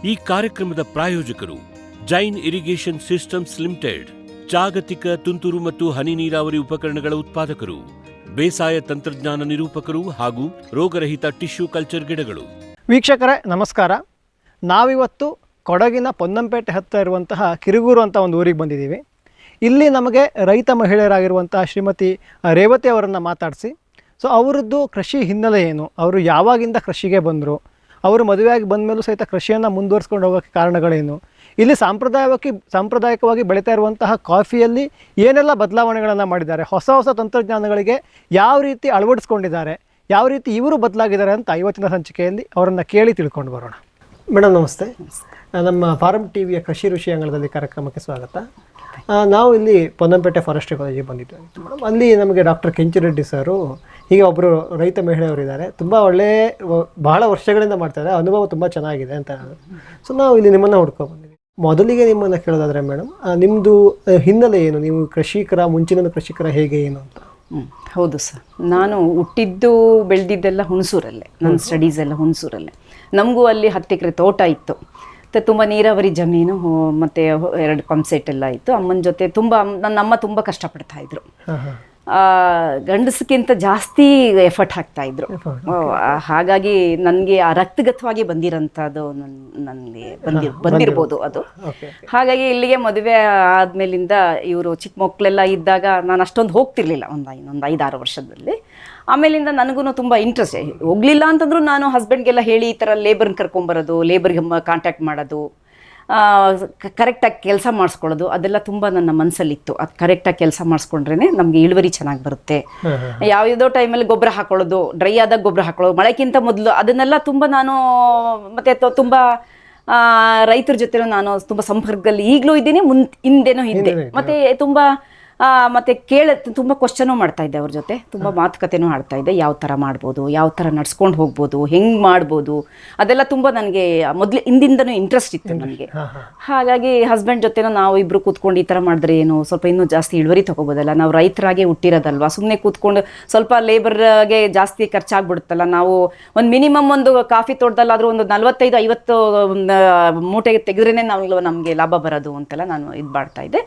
ಈ ಕಾರ್ಯಕ್ರಮದ ಪ್ರಾಯೋಜಕರು ಜೈನ್ ಇರಿಗೇಷನ್ ಸಿಸ್ಟಮ್ಸ್ ಲಿಮಿಟೆಡ್, ಜಾಗತಿಕ ತುಂತುರು ಮತ್ತು ಹನಿ ನೀರಾವರಿ ಉಪಕರಣಗಳ ಉತ್ಪಾದಕರು, ಬೇಸಾಯ ತಂತ್ರಜ್ಞಾನ ನಿರೂಪಕರು ಹಾಗೂ ರೋಗರಹಿತ ಟಿಶ್ಯೂ ಕಲ್ಚರ್ ಗಿಡಗಳು. ವೀಕ್ಷಕರೇ ನಮಸ್ಕಾರ. ನಾವಿವತ್ತು ಕೊಡಗಿನ ಪೊನ್ನಂಪೇಟೆ ಹತ್ತಿರ ಇರುವಂತಹ ಕಿರುಗೂರು ಅಂತ ಒಂದು ಊರಿಗೆ ಬಂದಿದ್ದೀವಿ. ಇಲ್ಲಿ ನಮಗೆ ರೈತ ಮಹಿಳೆಯರಾಗಿರುವಂತಹ ಶ್ರೀಮತಿ ರೇವತಿ ಅವರನ್ನು ಮಾತಾಡಿಸಿ, ಸೊ ಅವರದ್ದು ಕೃಷಿ ಹಿನ್ನೆಲೆ ಏನು, ಅವರು ಯಾವಾಗಿಂದ ಕೃಷಿಗೆ ಬಂದರು, ಅವರು ಮದುವೆಯಾಗಿ ಬಂದ ಮೇಲೂ ಸಹಿತ ಕೃಷಿಯನ್ನು ಮುಂದುವರಿಸ್ಕೊಂಡು ಹೋಗೋಕ್ಕೆ ಕಾರಣಗಳೇನು, ಇಲ್ಲಿ ಸಾಂಪ್ರದಾಯಿಕವಾಗಿ ಬೆಳೀತಾ ಇರುವಂತಹ ಕಾಫಿಯಲ್ಲಿ ಏನೆಲ್ಲ ಬದಲಾವಣೆಗಳನ್ನು ಮಾಡಿದ್ದಾರೆ, ಹೊಸ ಹೊಸ ತಂತ್ರಜ್ಞಾನಗಳಿಗೆ ಯಾವ ರೀತಿ ಅಳವಡಿಸ್ಕೊಂಡಿದ್ದಾರೆ, ಯಾವ ರೀತಿ ಇವರು ಬದಲಾಗಿದ್ದಾರೆ ಅಂತ ಇವತ್ತಿನ ಸಂಚಿಕೆಯಲ್ಲಿ ಅವರನ್ನು ಕೇಳಿ ತಿಳ್ಕೊಂಡು ಬರೋಣ. ಮೇಡಮ್ ನಮಸ್ತೆ. ನಮ್ಮ ಫಾರಂ ಟಿವಿಯ ಕೃಷಿ ಋಷಿ ಅಂಗಳದಲ್ಲಿ ಕಾರ್ಯಕ್ರಮಕ್ಕೆ ಸ್ವಾಗತ. ನಾವು ಇಲ್ಲಿ ಪೊನ್ನಂಪೇಟೆ ಫಾರೆಸ್ಟ್ರಿ ಕಾಲೇಜಿಗೆ ಬಂದಿದ್ವಿ ಮೇಡಮ್. ಅಲ್ಲಿ ನಮಗೆ ಡಾಕ್ಟರ್ ಕೆಂಚಿರೆಡ್ಡಿ ಸರು ಹೀಗೆ ಒಬ್ಬರು ರೈತ ಮಹಿಳೆಯವರಿದ್ದಾರೆ, ತುಂಬ ಬಹಳ ವರ್ಷಗಳಿಂದ ಮಾಡ್ತಾರೆ, ಅನುಭವ ತುಂಬ ಚೆನ್ನಾಗಿದೆ ಅಂತ. ಸೊ ನಾವು ಇಲ್ಲಿ ನಿಮ್ಮನ್ನು ಹುಡ್ಕೊ ಬಂದಿದ್ದೀವಿ. ಮೊದಲಿಗೆ ನಿಮ್ಮನ್ನು ಕೇಳೋದಾದ್ರೆ ಮೇಡಮ್, ನಿಮ್ಮದು ಹಿನ್ನೆಲೆ ಏನು, ನೀವು ಮುಂಚಿನ ಕೃಷಿಕರ ಹೇಗೆ ಏನು ಅಂತ? ಹೌದು ಸರ್, ನಾನು ಹುಟ್ಟಿದ್ದು ಬೆಳೆದಿದ್ದೆಲ್ಲ ಹುಣಸೂರಲ್ಲೇ, ನನ್ನ ಸ್ಟಡೀಸ್ ಎಲ್ಲ ಹುಣಸೂರಲ್ಲೇ. ನಮಗೂ ಅಲ್ಲಿ 10 ಎಕರೆ ತೋಟ ಇತ್ತು, ಮತ್ತು ತುಂಬ ನೀರಾವರಿ ಜಮೀನು, ಮತ್ತು 2 ಪಂಪ್ ಸೆಟ್ ಎಲ್ಲ ಇತ್ತು. ಅಮ್ಮನ ಜೊತೆ ನನ್ನ ಅಮ್ಮ ತುಂಬ ಕಷ್ಟಪಡ್ತಾಯಿದ್ರು, ಗಂಡಸಕ್ಕಿಂತ ಜಾಸ್ತಿ ಎಫರ್ಟ್ ಹಾಕ್ತಾಯಿದ್ರು. ಹಾಗಾಗಿ ನನಗೆ ಆ ರಕ್ತಗತವಾಗಿ ಬಂದಿರೋಂಥದ್ದು ನನಗೆ ಬಂದಿರ್ಬೋದು ಅದು. ಹಾಗಾಗಿ ಇಲ್ಲಿಗೆ ಮದುವೆ ಆದಮೇಲಿಂದ ಇವರು ಚಿಕ್ಕ ಮಕ್ಕಳೆಲ್ಲ ಇದ್ದಾಗ ನಾನು ಅಷ್ಟೊಂದು ಹೋಗ್ತಿರ್ಲಿಲ್ಲ, ಒಂದು 5-6 ವರ್ಷದಲ್ಲಿ. ಆಮೇಲಿಂದ ನನಗೂ ತುಂಬ ಇಂಟ್ರೆಸ್ಟ್, ಹೋಗಲಿಲ್ಲ ಅಂತಂದ್ರೂ ನಾನು ಹಸ್ಬೆಂಡ್ಗೆಲ್ಲ ಹೇಳಿ ಈ ಥರ ಲೇಬರ್ನ ಕರ್ಕೊಂಬರೋದು, ಲೇಬರ್ಗೆ ಕಾಂಟ್ಯಾಕ್ಟ್ ಮಾಡೋದು, ಕರೆಕ್ಟಾಗಿ ಕೆಲಸ ಮಾಡಿಸ್ಕೊಳ್ಳೋದು, ಅದೆಲ್ಲ ತುಂಬ ನನ್ನ ಮನಸ್ಸಲ್ಲಿತ್ತು. ಅದು ಕರೆಕ್ಟಾಗಿ ಕೆಲಸ ಮಾಡಿಸ್ಕೊಂಡ್ರೇ ನಮಗೆ ಇಳುವರಿ ಚೆನ್ನಾಗಿ ಬರುತ್ತೆ. ಯಾವುದೋ ಟೈಮಲ್ಲಿ ಗೊಬ್ಬರ ಹಾಕೊಳ್ಳೋದು, ಡ್ರೈ ಆದಾಗ ಗೊಬ್ಬರ ಹಾಕೊಳ್ಳೋದು, ಮಳೆಗಿಂತ ಮೊದಲು ಅದನ್ನೆಲ್ಲ ತುಂಬ ನಾನು ಮತ್ತು ತುಂಬ ರೈತರ ಜೊತೆ ನಾನು ತುಂಬ ಸಂಪರ್ಕದಲ್ಲಿ ಈಗಲೂ ಇದ್ದೀನಿ, ಹಿಂದೆನೂ ಇದ್ದೆ. ಮತ್ತು ತುಂಬ ಕ್ವಶನೂ ಮಾಡ್ತಾ ಇದ್ದೆ ಅವ್ರ ಜೊತೆ, ತುಂಬ ಮಾತುಕತೆನೂ ಆಡ್ತಾ ಇದ್ದೆ. ಯಾವ ಥರ ಮಾಡ್ಬೋದು, ಯಾವ ಥರ ನಡ್ಸ್ಕೊಂಡು ಹೋಗ್ಬೋದು, ಹೆಂಗೆ ಮಾಡ್ಬೋದು, ಅದೆಲ್ಲ ತುಂಬ ನನಗೆ ಹಿಂದಿಂದನೂ ಇಂಟ್ರೆಸ್ಟ್ ಇತ್ತು ನನಗೆ. ಹಾಗಾಗಿ ಹಸ್ಬೆಂಡ್ ಜೊತೆನೂ ನಾವು ಇಬ್ಬರು ಕೂತ್ಕೊಂಡು ಈ ಥರ ಮಾಡಿದ್ರೆ ಏನು ಸ್ವಲ್ಪ ಇನ್ನೂ ಜಾಸ್ತಿ ಇಳುವರಿ ತೊಗೋಬೋದಲ್ಲ, ನಾವು ರೈತರಾಗೆ ಹುಟ್ಟಿರೋದಲ್ವ, ಸುಮ್ಮನೆ ಕೂತ್ಕೊಂಡು ಸ್ವಲ್ಪ ಲೇಬರ್ಗೆ ಜಾಸ್ತಿ ಖರ್ಚಾಗ್ಬಿಡುತ್ತಲ್ಲ, ನಾವು ಒಂದು ಮಿನಿಮಮ್ ಒಂದು ಕಾಫಿ ತೋಟದಲ್ಲಾದರೂ ಒಂದು 45-50 ಮೂಟೆಗೆ ತೆಗೆದ್ರೇ ನಮಗೆ ಲಾಭ ಬರೋದು ಅಂತೆಲ್ಲ ನಾನು ಇದು ಮಾಡ್ತಾ ಇದ್ದೆ.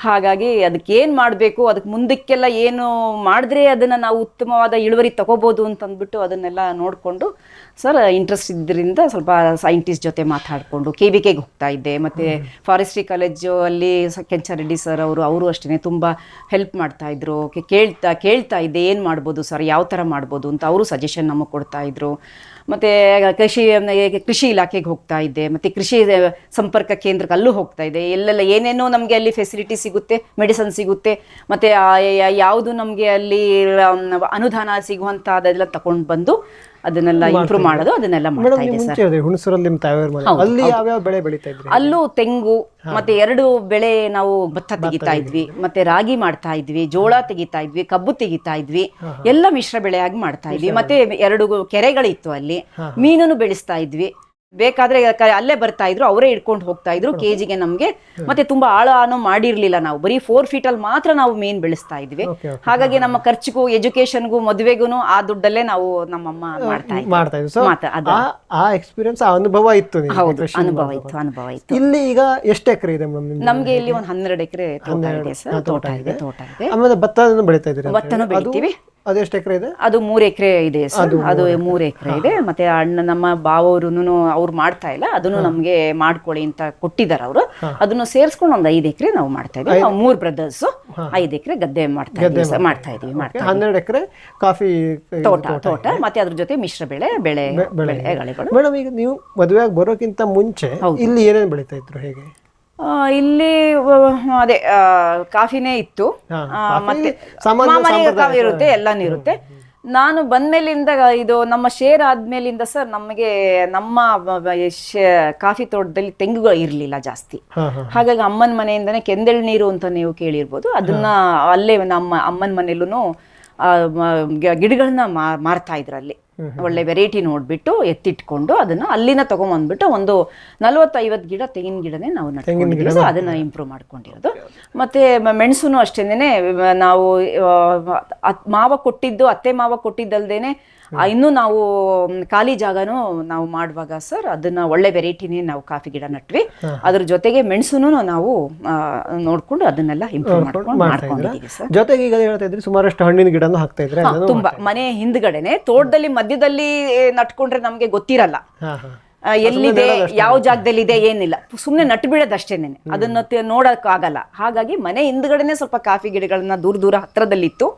ಹಾಗಾಗಿ ಅದಕ್ಕೆ ಏನು ಮಾಡಬೇಕು, ಅದಕ್ಕೆ ಮುಂದಕ್ಕೆಲ್ಲ ಏನು ಮಾಡಿದ್ರೆ ಅದನ್ನು ನಾವು ಉತ್ತಮವಾದ ಇಳುವರಿ ತಗೋಬೋದು ಅಂತಂದ್ಬಿಟ್ಟು ಅದನ್ನೆಲ್ಲ ನೋಡಿಕೊಂಡು ಸರ್ ಇಂಟ್ರೆಸ್ಟ್ ಇದ್ದರಿಂದ ಸ್ವಲ್ಪ ಸೈಂಟಿಸ್ಟ್ ಜೊತೆ ಮಾತಾಡಿಕೊಂಡು KVKಗೆ ಹೋಗ್ತಾ ಇದ್ದೆ. ಮತ್ತು ಫಾರೆಸ್ಟ್ರಿ ಕಾಲೇಜು ಅಲ್ಲಿ ಕೆಂಚಾರೆಡ್ಡಿ ಸರ್ ಅವರು ಅಷ್ಟೇ ತುಂಬ ಹೆಲ್ಪ್ ಮಾಡ್ತಾಯಿದ್ರು. ಕೇಳ್ತಾ ಇದ್ದೆ ಏನು ಮಾಡ್ಬೋದು ಸರ್, ಯಾವ ಥರ ಮಾಡ್ಬೋದು ಅಂತ ಅವರು ಸಜೆಷನ್ ನಮಗೆ ಕೊಡ್ತಾಯಿದ್ರು. ಮತ್ತು ಕೃಷಿ ಇಲಾಖೆಗೆ ಹೋಗ್ತಾ ಇದ್ದೆ, ಮತ್ತು ಕೃಷಿ ಸಂಪರ್ಕ ಕೇಂದ್ರಕ್ಕೆ ಅಲ್ಲೂ ಹೋಗ್ತಾ ಇದ್ದೆ. ಎಲ್ಲೆಲ್ಲ ಏನೇನೋ ನಮಗೆ ಅಲ್ಲಿ ಫೆಸಿಲಿಟಿ ಸಿಗುತ್ತೆ, ಮೆಡಿಸನ್ ಸಿಗುತ್ತೆ, ಮತ್ತು ಯಾವುದು ನಮಗೆ ಅಲ್ಲಿ ಅನುದಾನ ಸಿಗುವಂಥ ಅದೆಲ್ಲ ತಗೊಂಡು ಬಂದು ಅದನ್ನೆಲ್ಲ ಇಂಪ್ರೂವ್ ಮಾಡೋದು, ಅದನ್ನೆಲ್ಲ ಮಾಡ್ತಾ ಇದ್ದೆ ಸರ್. ಅಲ್ಲೂ ತೆಂಗು ಮತ್ತೆ 2 ಬೆಳೆ ನಾವು ಭತ್ತ ತೆಗಿತಾ ಇದ್ವಿ, ಮತ್ತೆ ರಾಗಿ ಮಾಡ್ತಾ ಇದ್ವಿ, ಜೋಳ ತೆಗಿತಾ ಇದ್ವಿ, ಕಬ್ಬು ತೆಗಿತಾ ಇದ್ವಿ, ಎಲ್ಲ ಮಿಶ್ರ ಬೆಳೆಯಾಗಿ ಮಾಡ್ತಾ ಇದ್ವಿ. ಮತ್ತೆ 2 ಕೆರೆಗಳಿತ್ತು, ಅಲ್ಲಿ ಮೀನನ್ನು ಬೆಳೆಸ್ತಾ ಇದ್ವಿ. ಬೇಕಾದ್ರೆ ಅಲ್ಲೇ ಬರ್ತಾ ಇದ್ರು, ಅವರೇ ಇಟ್ಕೊಂಡು ಹೋಗ್ತಾ ಇದ್ರು ಕೆಜಿಗೆ ನಮ್ಗೆ. ಮತ್ತೆ ತುಂಬಾ ಆಳನೂ ಮಾಡಿರ್ಲಿಲ್ಲ, ನಾವು ಬರೀ 4 ಫೀಟಲ್ಲಿ ಮಾತ್ರ ನಾವು ಮೇನ್ ಬೆಳೆಸ್ತಾ ಇದ್ವಿ. ಹಾಗಾಗಿ ನಮ್ಮ ಖರ್ಚಿಗೂ ಎಜುಕೇಶನ್ಗೂ ಮದುವೆಗೂ ಆ ದುಡ್ಡಲ್ಲೇ ನಾವು ನಮ್ಮಮ್ಮ ಮಾಡ್ತಾ ಇದ್ವಿ. ಅನುಭವ ಇತ್ತು. ಅನುಭವ ಇತ್ತು. ಇಲ್ಲಿ ಈಗ ಎಷ್ಟು ಎಕರೆ ಇದೆ ನಮ್ಗೆ? ಇಲ್ಲಿ ಒಂದು 12 ಎಕರೆ ತೋಟ ಇದೆ ಸರ್. ತೋಟ ಇದೆ. ಆಮೇಲೆ ಭತ್ತನೂ ಬೆಳೀತಾ ಇದ್ದೀರಾ? ಭತ್ತನೂ ಬೆಳಿತೀವಿ. ಅದು ಎಷ್ಟು ಎಕರೆ ಇದೆ? ಅದು 3 ಎಕರೆ ಇದೆ ಸರ್. ಅದು 3 ಎಕರೆ ಇದೆ. ಮತ್ತೆ ನಮ್ಮ ಬಾವವರು ಅವ್ರು ಮಾಡ್ತಾ ಇಲ್ಲ, ಅದನ್ನು ನಮ್ಗೆ ಮಾಡ್ಕೊಳ್ಳಿ ಅಂತ ಕೊಟ್ಟಿದ್ದಾರೆ ಅವರು. ಅದನ್ನು ಸೇರಿಸ್ಕೊಂಡು ಒಂದು 5 ಎಕರೆ ನಾವು ಮಾಡ್ತಾ ಇದ್ದೀವಿ. ನಾವು 3 ಬ್ರದರ್ಸ್ 5 ಎಕರೆ ಗದ್ದೆ ಮಾಡ್ತಾ ಇದೀವಿ. 12 ಎಕರೆ ಕಾಫಿ ತೋಟ ಮತ್ತೆ ಅದ್ರ ಜೊತೆ ಮಿಶ್ರ ಬೆಳೆಗಳು. ಮೇಡಮ್, ಈಗ ನೀವು ಮದುವೆಯಾಗಿ ಬರೋಕ್ಕಿಂತ ಮುಂಚೆ ಇಲ್ಲಿ ಏನೇನು ಬೆಳೀತಾ ಇದ್ರು, ಹೇಗೆ? ಇಲ್ಲಿ ಅದೇ ಕಾಫಿನೇ ಇತ್ತು, ಮತ್ತೆ ಮಾಮೂಲಿ ಕಾಫಿ ಇರುತ್ತೆ, ಎಲ್ಲಾನು ಇರುತ್ತೆ. ನಾನು ಬಂದ್ಮೇಲಿಂದ ಇದು ನಮ್ಮ ಶೇರ್ ಆದ್ಮೇಲಿಂದ ಸರ್ ನಮಗೆ ನಮ್ಮ ಕಾಫಿ ತೋಟದಲ್ಲಿ ತೆಂಗುಗಳು ಇರಲಿಲ್ಲ ಜಾಸ್ತಿ. ಹಾಗಾಗಿ ಅಮ್ಮನ ಮನೆಯಿಂದನೇ ಕೆಂದೆಳ್ ನೀರು ಅಂತ ನೀವು ಕೇಳಿರ್ಬೋದು, ಅದನ್ನ ಅಲ್ಲೇ ನಮ್ಮ ಅಮ್ಮನ ಮನೇಲೂ ಗಿಡಗಳನ್ನ ಮಾರ್ತಾ ಇದ್ರು. ಅಲ್ಲಿ ಒಳ್ಳೆ ವೆರೈಟಿ ನೋಡ್ಬಿಟ್ಟು ಎತ್ತಿಟ್ಕೊಂಡು ಅದನ್ನ ಅಲ್ಲಿನ ತಗೊಂಡ್ಬಂದ್ಬಿಟ್ಟು ಒಂದು 40-50 ಗಿಡ ತೆಂಗಿನ ಗಿಡನೇ ನಾವು ನಟ್ಕೊಂಡಿದ್ದೀವಿ. ಅದನ್ನ ಇಂಪ್ರೂವ್ ಮಾಡ್ಕೊಂಡಿರೋದು. ಮತ್ತೆ ಮೆಣಸುನು ಅಷ್ಟೇನೆ ನಾವು ಅತ್ತೆ ಮಾವ ಕೊಟ್ಟಿದ್ದಲ್ದೇನೆ ಇನ್ನೂ ನಾವು ಖಾಲಿ ಜಾಗನೂ ನಾವು ಮಾಡುವಾಗ ಸರ್ ಅದನ್ನ ಒಳ್ಳೆ ವೆರೈಟಿನೇ ನಾವು ಕಾಫಿ ಗಿಡ ನಟ್ವಿ. ಅದ್ರ ಜೊತೆಗೆ ಮೆಣಸುನು ನಾವು ನೋಡ್ಕೊಂಡು ಅದನ್ನೆಲ್ಲ ಇಂಪ್ರೂವ್ ಮಾಡ್ಕೊಂಡಿದ್ದೀವಿ ಸರ್. ಜೊತೆಗೆ ಈಗ ಹೇಳ್ತಾ ಇದ್ರಿ ಸುಮಾರಷ್ಟು ಹಣ್ಣಿನ ಗಿಡನೂ ಹಾಕ್ತಾ ಇದ್ರೆ. ತುಂಬಾ ಮನೆ ಹಿಂದ್ಗಡೆನೆ ತೋಟದಲ್ಲಿ ಮಧ್ಯದಲ್ಲಿ ನಟ್ಕೊಂಡ್ರೆ ನಮ್ಗೆ ಗೊತ್ತಿರಲ್ಲ ಎಲ್ಲಿದೆ, ಯಾವ ಜಾಗದಲ್ಲಿ ಇದೆ ಏನಿಲ್ಲ, ಸುಮ್ನೆ ನಟ್ಟು ಬಿಡೋದಷ್ಟೇನೆ, ಅದನ್ನ ನೋಡಕ್ ಆಗಲ್ಲ. ಹಾಗಾಗಿ ಮನೆ ಹಿಂದ್ಗಡೆನೆ ಸ್ವಲ್ಪ ಕಾಫಿ ಗಿಡಗಳನ್ನ ದೂರ ದೂರ ಹತ್ರದಲ್ಲಿತ್ತು,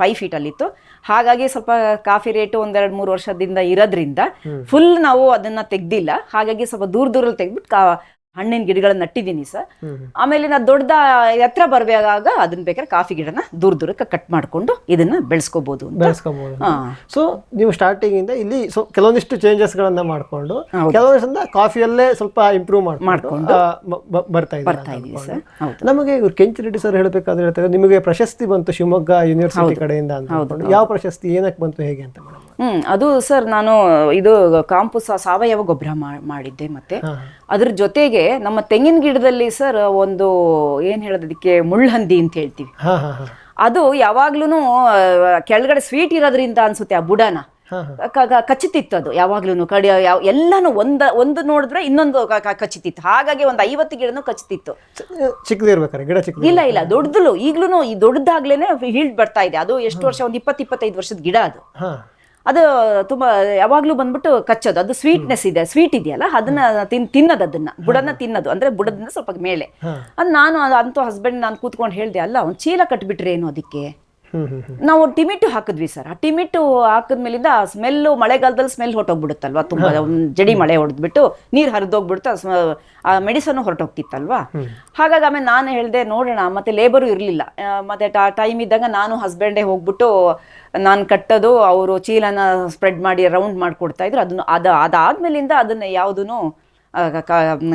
5 feet ಅಲ್ಲಿತ್ತು. ಹಾಗಾಗಿ ಸ್ವಲ್ಪ ಕಾಫಿ ರೇಟು 1-2-3 ವರ್ಷದಿಂದ ಇರೋದ್ರಿಂದ ಫುಲ್ ನಾವು ಅದನ್ನ ತೆಗ್ದಿಲ್ಲ. ಹಾಗಾಗಿ ಸ್ವಲ್ಪ ದೂರದಲ್ಲಿ ತೆಗ್ದ್ಬಿಟ್ಟು ಹಣ್ಣಿನ ಗಿಡಗಳನ್ನ ನಟ್ಟಿದ್ದೀನಿ ಸರ್. ಆಮೇಲೆ ನಾ ದೊಡ್ಡದ ಎತ್ತರ ಬರ್ಬೇಕಾಗ ಅದನ್ನ ಬೇಕಾದ್ರೆ ಕಾಫಿ ಗಿಡನ ದೂರಕ್ಕೆ ಕಟ್ ಮಾಡ್ಕೊಂಡು ಇದನ್ನ ಬೆಳೆಸ್ಕೋಬಹುದು. ಸೊ ನೀವು ಸ್ಟಾರ್ಟಿಂಗ್ ಇಂದ ಇಲ್ಲಿ ಕೆಲವೊಂದಿಷ್ಟು ಚೇಂಜಸ್ ಗಳನ್ನ ಮಾಡ್ಕೊಂಡು ಕೆಲವೊಂದಿಷ್ಟು ಕಾಫಿಯಲ್ಲೇ ಸ್ವಲ್ಪ ಇಂಪ್ರೂವ್ ಮಾಡ್ಕೊಂಡು ಬರ್ತಾ ಇದ್ದೀವಿ ಸರ್. ನಮಗೆ ಇವ್ರು ಕೆಂಚು ರೆಡ್ಡಿ ಸರ್ ಹೇಳ್ಬೇಕಾದ್ರೆ ಹೇಳ್ತಾರೆ ನಿಮಗೆ ಪ್ರಶಸ್ತಿ ಬಂತು ಶಿವಮೊಗ್ಗ ಯೂನಿವರ್ಸಿಟಿ ಕಡೆಯಿಂದ ಅಂತ. ಯಾವ ಪ್ರಶಸ್ತಿ, ಏನಕ್ಕೆ ಬಂತು, ಹೇಗೆ ಅಂತ ಮೇಡಮ್? ಅದು ಸರ್ ನಾನು ಇದು ಕಾಂಪೋಸ್ ಸಾವಯವ ಗೊಬ್ಬರ ಮಾಡಿದ್ದೆ. ಮತ್ತೆ ಅದ್ರ ಜೊತೆಗೆ ನಮ್ಮ ತೆಂಗಿನ ಗಿಡದಲ್ಲಿ ಸರ್ ಒಂದು ಏನ್ ಹೇಳೋದಕ್ಕೆ ಮುಳ್ಳಹಂದಿ ಅಂತ ಹೇಳ್ತೀವಿ, ಅದು ಯಾವಾಗ್ಲೂ ಕೆಳಗಡೆ ಸ್ವೀಟ್ ಇರೋದ್ರಿಂದ ಅನ್ಸುತ್ತೆ ಆ ಬುಡನ ಕಚ್ಚಿತಿತ್ತು. ಅದು ಯಾವಾಗ್ಲೂ ಎಲ್ಲಾನು ಒಂದು ನೋಡಿದ್ರೆ ಇನ್ನೊಂದು ಕಚ್ಚಿತಿತ್ತು. ಹಾಗಾಗಿ ಒಂದು 50 ಗಿಡನೂ ಕಚ್ಚಿತಿತ್ತು. ಚಿಕ್ಕದಿರ್ಬೇಕಾರೆ ಗಿಡ ಚಿಕ್ಕ ಇಲ್ಲ ದೊಡ್ಡದು ಈಗ್ಲೂ ಈ ದೊಡ್ಡದಾಗ್ಲೇನೆ ಹೀಲ್ಡ್ ಬರ್ತಾ ಇದೆ. ಅದು ಎಷ್ಟು ವರ್ಷ, ಒಂದು 20-25 ವರ್ಷದ ಗಿಡ ಅದು. ಅದು ತುಂಬಾ ಯಾವಾಗ್ಲೂ ಬಂದ್ಬಿಟ್ಟು ಕಚ್ಚೋದು. ಅದು ಸ್ವೀಟ್ನೆಸ್ ಇದೆ, ಸ್ವೀಟ್ ಇದೆಯಲ್ಲ ಅದನ್ನ ತಿನ್ನೋದು, ಅದನ್ನ ಬುಡನ್ನ ತಿನ್ನೋದು, ಅಂದ್ರೆ ಬುಡದಿಂದ ಸ್ವಲ್ಪ ಮೇಲೆ. ಅದು ನಾನು ಅಂತೂ ಹಸ್ಬೆಂಡ್ ನಾನು ಕೂತ್ಕೊಂಡು ಹೇಳ್ದೆ, ಅಲ್ಲ ಒಂದು ಚೀಲ ಕಟ್ಬಿಟ್ರೆ ಏನು ಅದಕ್ಕೆ. ನಾವು ಟೊಮೆಟೊ ಹಾಕಿದ್ವಿ ಸರ್. ಆ ಟೊಮೆಟೊ ಹಾಕಿದ್ಮೇಲಿಂದ ಆ ಸ್ಮೆಲ್ಲು, ಮಳೆಗಾಲದಲ್ಲಿ ಸ್ಮೆಲ್ ಹೊರಟೋಗ್ಬಿಡುತ್ತಲ್ವಾ, ತುಂಬಾ ಜಡಿ ಮಳೆ ಹೊಡೆದ್ಬಿಟ್ಟು ನೀರು ಹರಿದೋಗ್ಬಿಡುತ್ತೆ, ಆ ಮೆಡಿಸನ್ ಹೊರಟೋಗ್ತಿತ್ತಲ್ವಾ. ಹಾಗಾಗಿ ಆಮೇಲೆ ನಾನು ಹೇಳ್ದೆ ನೋಡೋಣ, ಮತ್ತೆ ಲೇಬರು ಇರಲಿಲ್ಲ. ಮತ್ತೆ ಟೈಮ್ ಇದ್ದಾಗ ನಾನು ಹಸ್ಬೆಂಡೇ ಹೋಗ್ಬಿಟ್ಟು ನಾನು ಕಟ್ಟೋದು, ಅವರು ಚೀಲನ ಸ್ಪ್ರೆಡ್ ಮಾಡಿ ರೌಂಡ್ ಮಾಡಿಕೊಡ್ತಾ ಇದ್ರು. ಅದಾದ್ಮೇಲಿಂದ ಅದನ್ನ ಯಾವುದೂ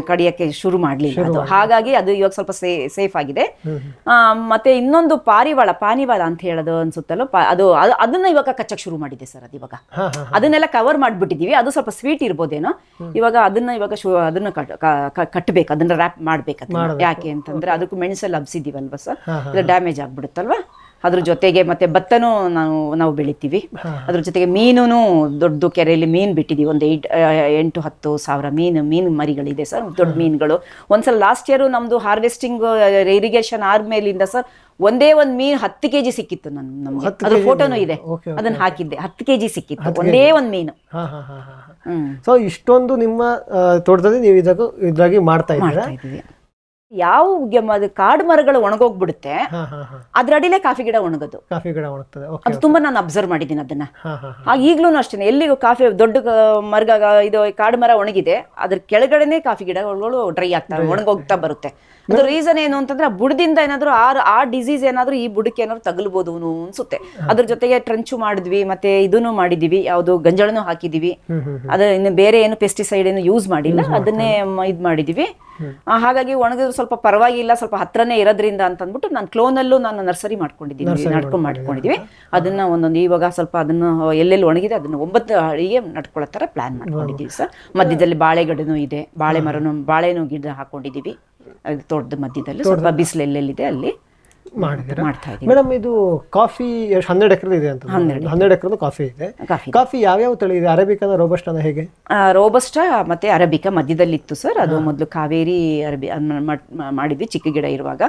ಕಡಿಯಕ್ಕೆ ಶುರು ಮಾಡಲಿಲ್ಲ ಅದು. ಹಾಗಾಗಿ ಅದು ಇವಾಗ ಸ್ವಲ್ಪ ಸೇಫ್ ಆಗಿದೆ. ಮತ್ತೆ ಇನ್ನೊಂದು ಪಾರಿವಾಳ ಅಂತ ಹೇಳೋದು ಅನ್ಸುತ್ತಲ್ಲ, ಅದನ್ನ ಇವಾಗ ಕಚ್ಚಕ್ಕೆ ಶುರು ಮಾಡಿದೆ ಸರ್. ಅದು ಇವಾಗ ಅದನ್ನೆಲ್ಲ ಕವರ್ ಮಾಡ್ಬಿಟ್ಟಿದೀವಿ. ಅದು ಸ್ವಲ್ಪ ಸ್ವೀಟ್ ಇರ್ಬೋದೇನೋ. ಇವಾಗ ಅದನ್ನ ಕಟ್ಟಬೇಕು, ಅದನ್ನ ರ್ಯಾಪ್ ಮಾಡ್ಬೇಕು. ಯಾಕೆ ಅಂತಂದ್ರೆ ಅದಕ್ಕೂ ಮೆಣಸಲ್ಲಿ ಹಬ್ಸಿದೀವಲ್ವಾ ಸರ್, ಇದು ಡ್ಯಾಮೇಜ್ ಆಗ್ಬಿಡುತ್ತಲ್ವಾ. ಅದ್ರ ಜೊತೆಗೆ ಮತ್ತೆ ಭತ್ತನೂ ನಾವು ಬೆಳಿತೀವಿ. ಅದ್ರ ಜೊತೆಗೆ ಮೀನು, ದೊಡ್ಡ ಕೆರೆಯಲ್ಲಿ ಮೀನು ಬಿಟ್ಟಿದ್ದೀವಿ. ಒಂದು 8-10 ಸಾವಿರ ಮೀನು ಮರಿಗಳಿದೆ ಸರ್, ದೊಡ್ಡ ಮೀನುಗಳು. ಒಂದ್ಸಲ ಲಾಸ್ಟ್ ಇಯರ್ ನಮ್ದು ಹಾರ್ವೆಸ್ಟಿಂಗ್ ಇರಿಗೇಷನ್ ಆದ್ಮೇಲಿಂದ ಸರ್ ಒಂದೇ ಒಂದು ಮೀನು 10 kg ಸಿಕ್ಕಿತ್ತು. ನಮ್ಗೆ ಅದ್ರ ಫೋಟೋನು ಇದೆ, ಅದನ್ನ ಹಾಕಿದ್ದೆ. 10 kg ಸಿಕ್ಕಿತ್ತು ಒಂದೇ ಒಂದು ಮೀನು. ಸೊ ಇಷ್ಟೊಂದು ನಿಮ್ಮ ತೋಟದಲ್ಲಿ ನೀವು ಇದಾಗಿ ಮಾಡ್ತಾ ಇದ್ದೀವಿ. ಯಾವ ಕಾಡು ಮರಗಳು ಒಣಗೋಗ್ಬಿಡುತ್ತೆ, ಅದ್ರ ಅಡಿಲೇ ಕಾಫಿ ಗಿಡ ಒಣಗೋದು. ಅದು ತುಂಬಾ ನಾನು ಅಬ್ಸರ್ವ್ ಮಾಡಿದ್ದೀನಿ ಅದನ್ನ. ಈಗ್ಲೂ ಅಷ್ಟೇ, ಎಲ್ಲಿಗೂ ಕಾಫಿ ದೊಡ್ಡ ಇದು ಕಾಡು ಮರ ಒಣಗಿದೆ, ಅದ್ರ ಕೆಳಗಡೆನೆ ಕಾಫಿ ಗಿಡಗಳು ಡ್ರೈ ಆಗ್ತವೆ, ಒಣಗೋಗ್ತಾ ಬರುತ್ತೆ. ಅದ್ರ ರೀಸನ್ ಏನು ಅಂತಂದ್ರೆ ಬುಡದಿಂದ ಏನಾದ್ರು ಆ ಡಿಸೀಸ್ ಏನಾದ್ರು ಈ ಬುಡಕ್ಕೆ ಏನಾದ್ರು ತಗಲ್ಬೋದು ಅನ್ಸುತ್ತೆ. ಅದ್ರ ಜೊತೆಗೆ ಟ್ರಂಚು ಮಾಡಿದ್ವಿ, ಮತ್ತೆ ಇದನ್ನು ಮಾಡಿದೀವಿ, ಯಾವ್ದು ಗಂಜಳನು ಹಾಕಿದೀವಿ. ಅದ್ರ ಇನ್ನು ಬೇರೆ ಏನು ಪೆಸ್ಟಿಸೈಡ್ ಏನು ಯೂಸ್ ಮಾಡಿಲ್ಲ, ಅದನ್ನೇ ಇದ್ ಮಾಡಿದೀವಿ. ಹಾಗಾಗಿ ಒಣಗಿದ್ರು ಸ್ವಲ್ಪ ಪರವಾಗಿಲ್ಲ, ಸ್ವಲ್ಪ ಹತ್ರನೇ ಇರೋದ್ರಿಂದ ಅಂತ ಅಂದ್ಬಿಟ್ಟು ನಾನು ಕ್ಲೋನಲ್ಲೂ ನಾನು ನರ್ಸರಿ ಮಾಡ್ಕೊಂಡಿದ್ದೀವಿ. ಅದನ್ನ ಒಂದೊಂದು ಇವಾಗ ಸ್ವಲ್ಪ ಅದನ್ನು ಎಲ್ಲೆಲ್ಲಿ ಒಣಗಿದೆ ಅದನ್ನ 9 ಅಡಿಗೆ ನಡ್ಕೊಳ್ಳೋ ತರ ಪ್ಲಾನ್ ಮಾಡ್ಕೊಂಡಿದ್ದೀವಿ ಸರ್. ಮಧ್ಯದಲ್ಲಿ ಬಾಳೆ ಗಿಡನೂ ಇದೆ, ಬಾಳೆನೂ ಗಿಡ ಹಾಕೊಂಡಿದ್ದೀವಿ. ತೋಟದ ಮಧ್ಯದಲ್ಲಿ ಸ್ವಲ್ಪ ಬಿಸಿಲು ಎಲ್ಲೆಲ್ಲಿದೆ ಅಲ್ಲಿ ಮಾಡ್ತಾ ಇದ್ದೀವಿ. ಮೇಡಮ್ ಇದು ಕಾಫಿ 12 ಎಕರೆ ಇದೆ ಅಂತ. 12 ಎಕರೆ ಕಾಫಿ ಇದೆ. ಕಾಫಿ ಯಾವ್ಯಾವ ತಳಿ ಇದೆ? ಅರೇಬಿಕಾ, ರೋಬಸ್ಟಾನ, ಹೇಗೆ? ರೋಬಸ್ಟಾ ಮತ್ತೆ ಅರೇಬಿಕಾ ಮಧ್ಯದಲ್ಲಿ ಇತ್ತು ಸರ್. ಅದು ಮೊದಲು ಕಾವೇರಿ ಮಾಡಿದ್ವಿ ಚಿಕ್ಕ ಗಿಡ ಇರುವಾಗ.